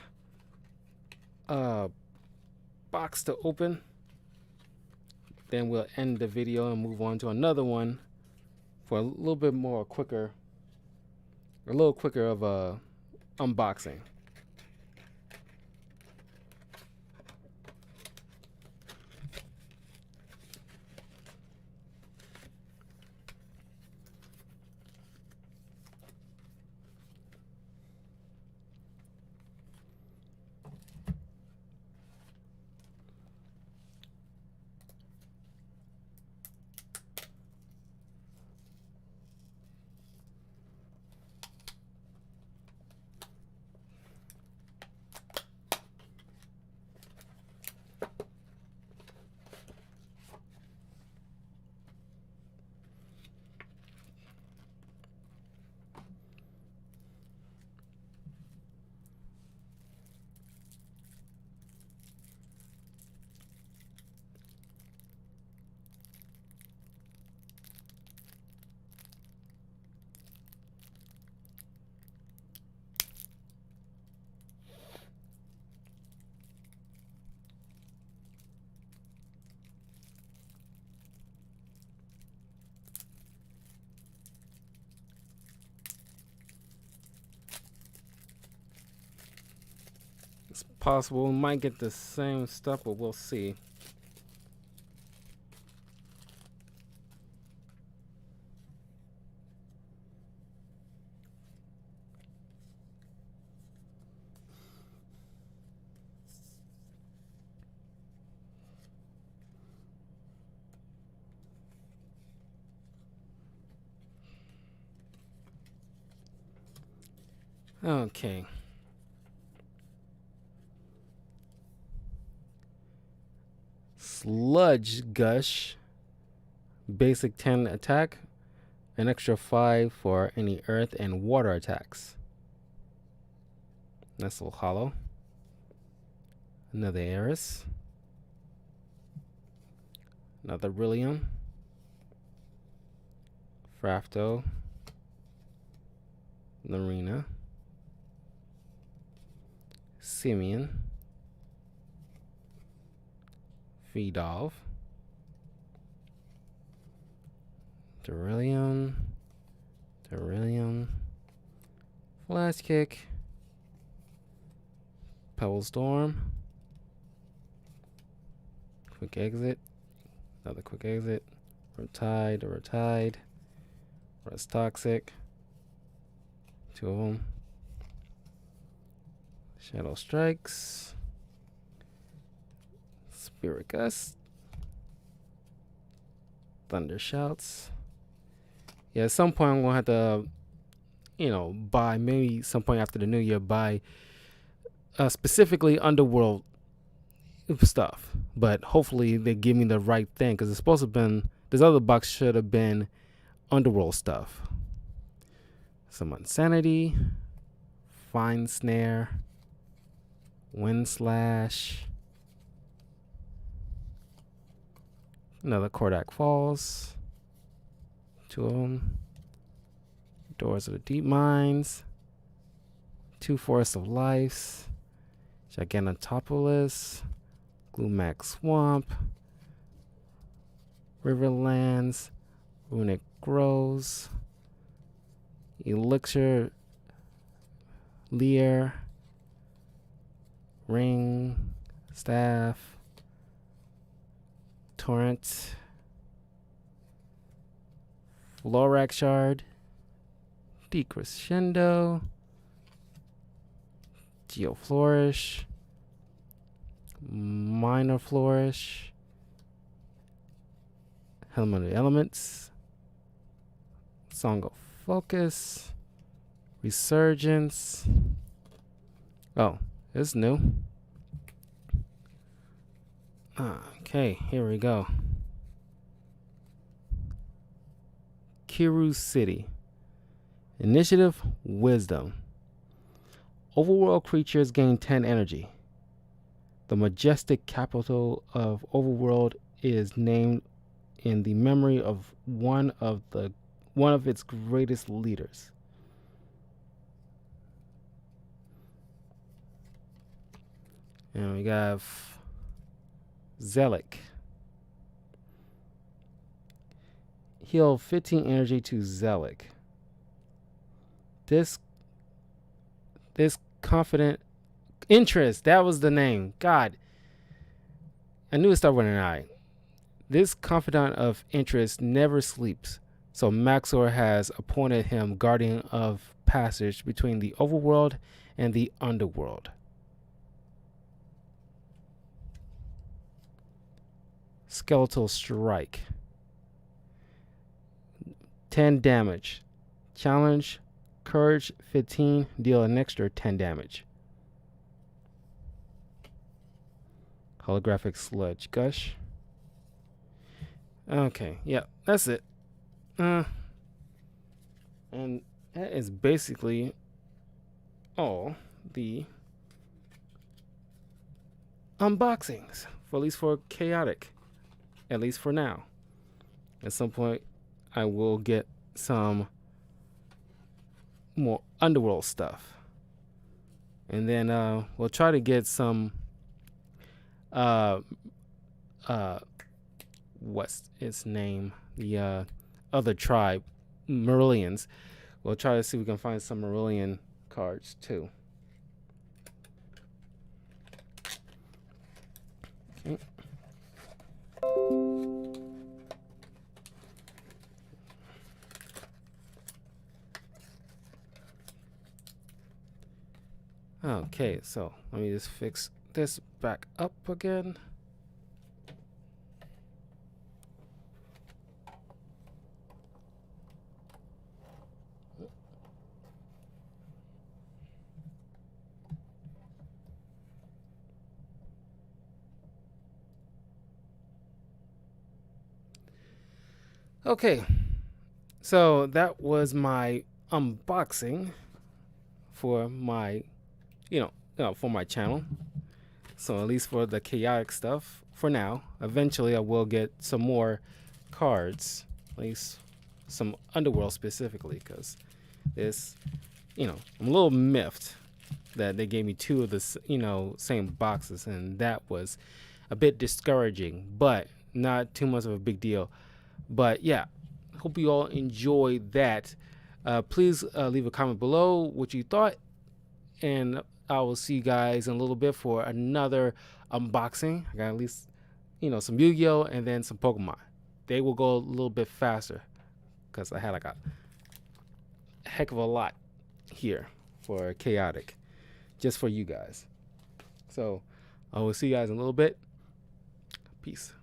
box to open. Then we'll end the video and move on to another one for a little bit more quicker, a little quicker of a unboxing. It's possible we might get the same stuff, but we'll see. Okay. Sludge Gush. Basic 10 attack. An extra 5 for any earth and water attacks. Nice little hollow. Another Eris. Another Brillium. Frafto. Lorena. Simeon. Vidalv. Derillium. Flash Kick. Pebble Storm. Quick Exit. Another Quick Exit. Riptide. Rust Toxic. 2 of them. Shadow Strikes. Spirit Gust. Thunder Shouts. Yeah, at some point I'm gonna have to, buy, maybe some point after the new year, buy specifically Underworld stuff. But hopefully they give me the right thing, because it's supposed to have been, this other box should have been Underworld stuff. Some Insanity. Fine Snare. Wind Slash. Another Kordak Falls. 2 of them. Doors of the Deep Mines. 2 Forests of Life. Gigantopoulos. Glumax Swamp. Riverlands. Runic Grows. Elixir. Lear. Ring. Staff. Torrent. Florax Shard. Decrescendo. Geoflourish. Minor Flourish, Elemental Elements, Song of Focus, Resurgence. Oh, it's new. Okay, here we go. Kiru City. Initiative, Wisdom. Overworld creatures gain 10 energy. The majestic capital of Overworld is named in the memory of one of its greatest leaders. And we have Zelik. Heal 15 energy to Zelik. This confident interest, that was the name. God, I knew it started with an I. This confidant of interest never sleeps, so Maxor has appointed him guardian of passage between the overworld and the underworld. Skeletal Strike. 10 damage. Challenge, Courage 15, deal an extra 10 damage. Holographic Sludge Gush. Okay, yeah, that's it. And that is basically all the unboxings, for at least for Chaotic, at least for now. At some point, I will get some more Underworld stuff, and then we'll try to get some what's its name, the other tribe, Marillions. We'll try to see if we can find some Marillion cards too. Okay. Okay, so let me just fix this back up again. Okay, so that was my unboxing for my, for my channel. So at least for the Chaotic stuff, for now. Eventually I will get some more cards, at least some Underworld specifically, because this, I'm a little miffed that they gave me two of the, same boxes, and that was a bit discouraging, but not too much of a big deal. But yeah, hope you all enjoyed that. Please leave a comment below what you thought, and I will see you guys in a little bit for another unboxing. I got at least, some Yu-Gi-Oh! And then some Pokemon. They will go a little bit faster because I had like a heck of a lot here for Chaotic, just for you guys. So I will see you guys in a little bit. Peace.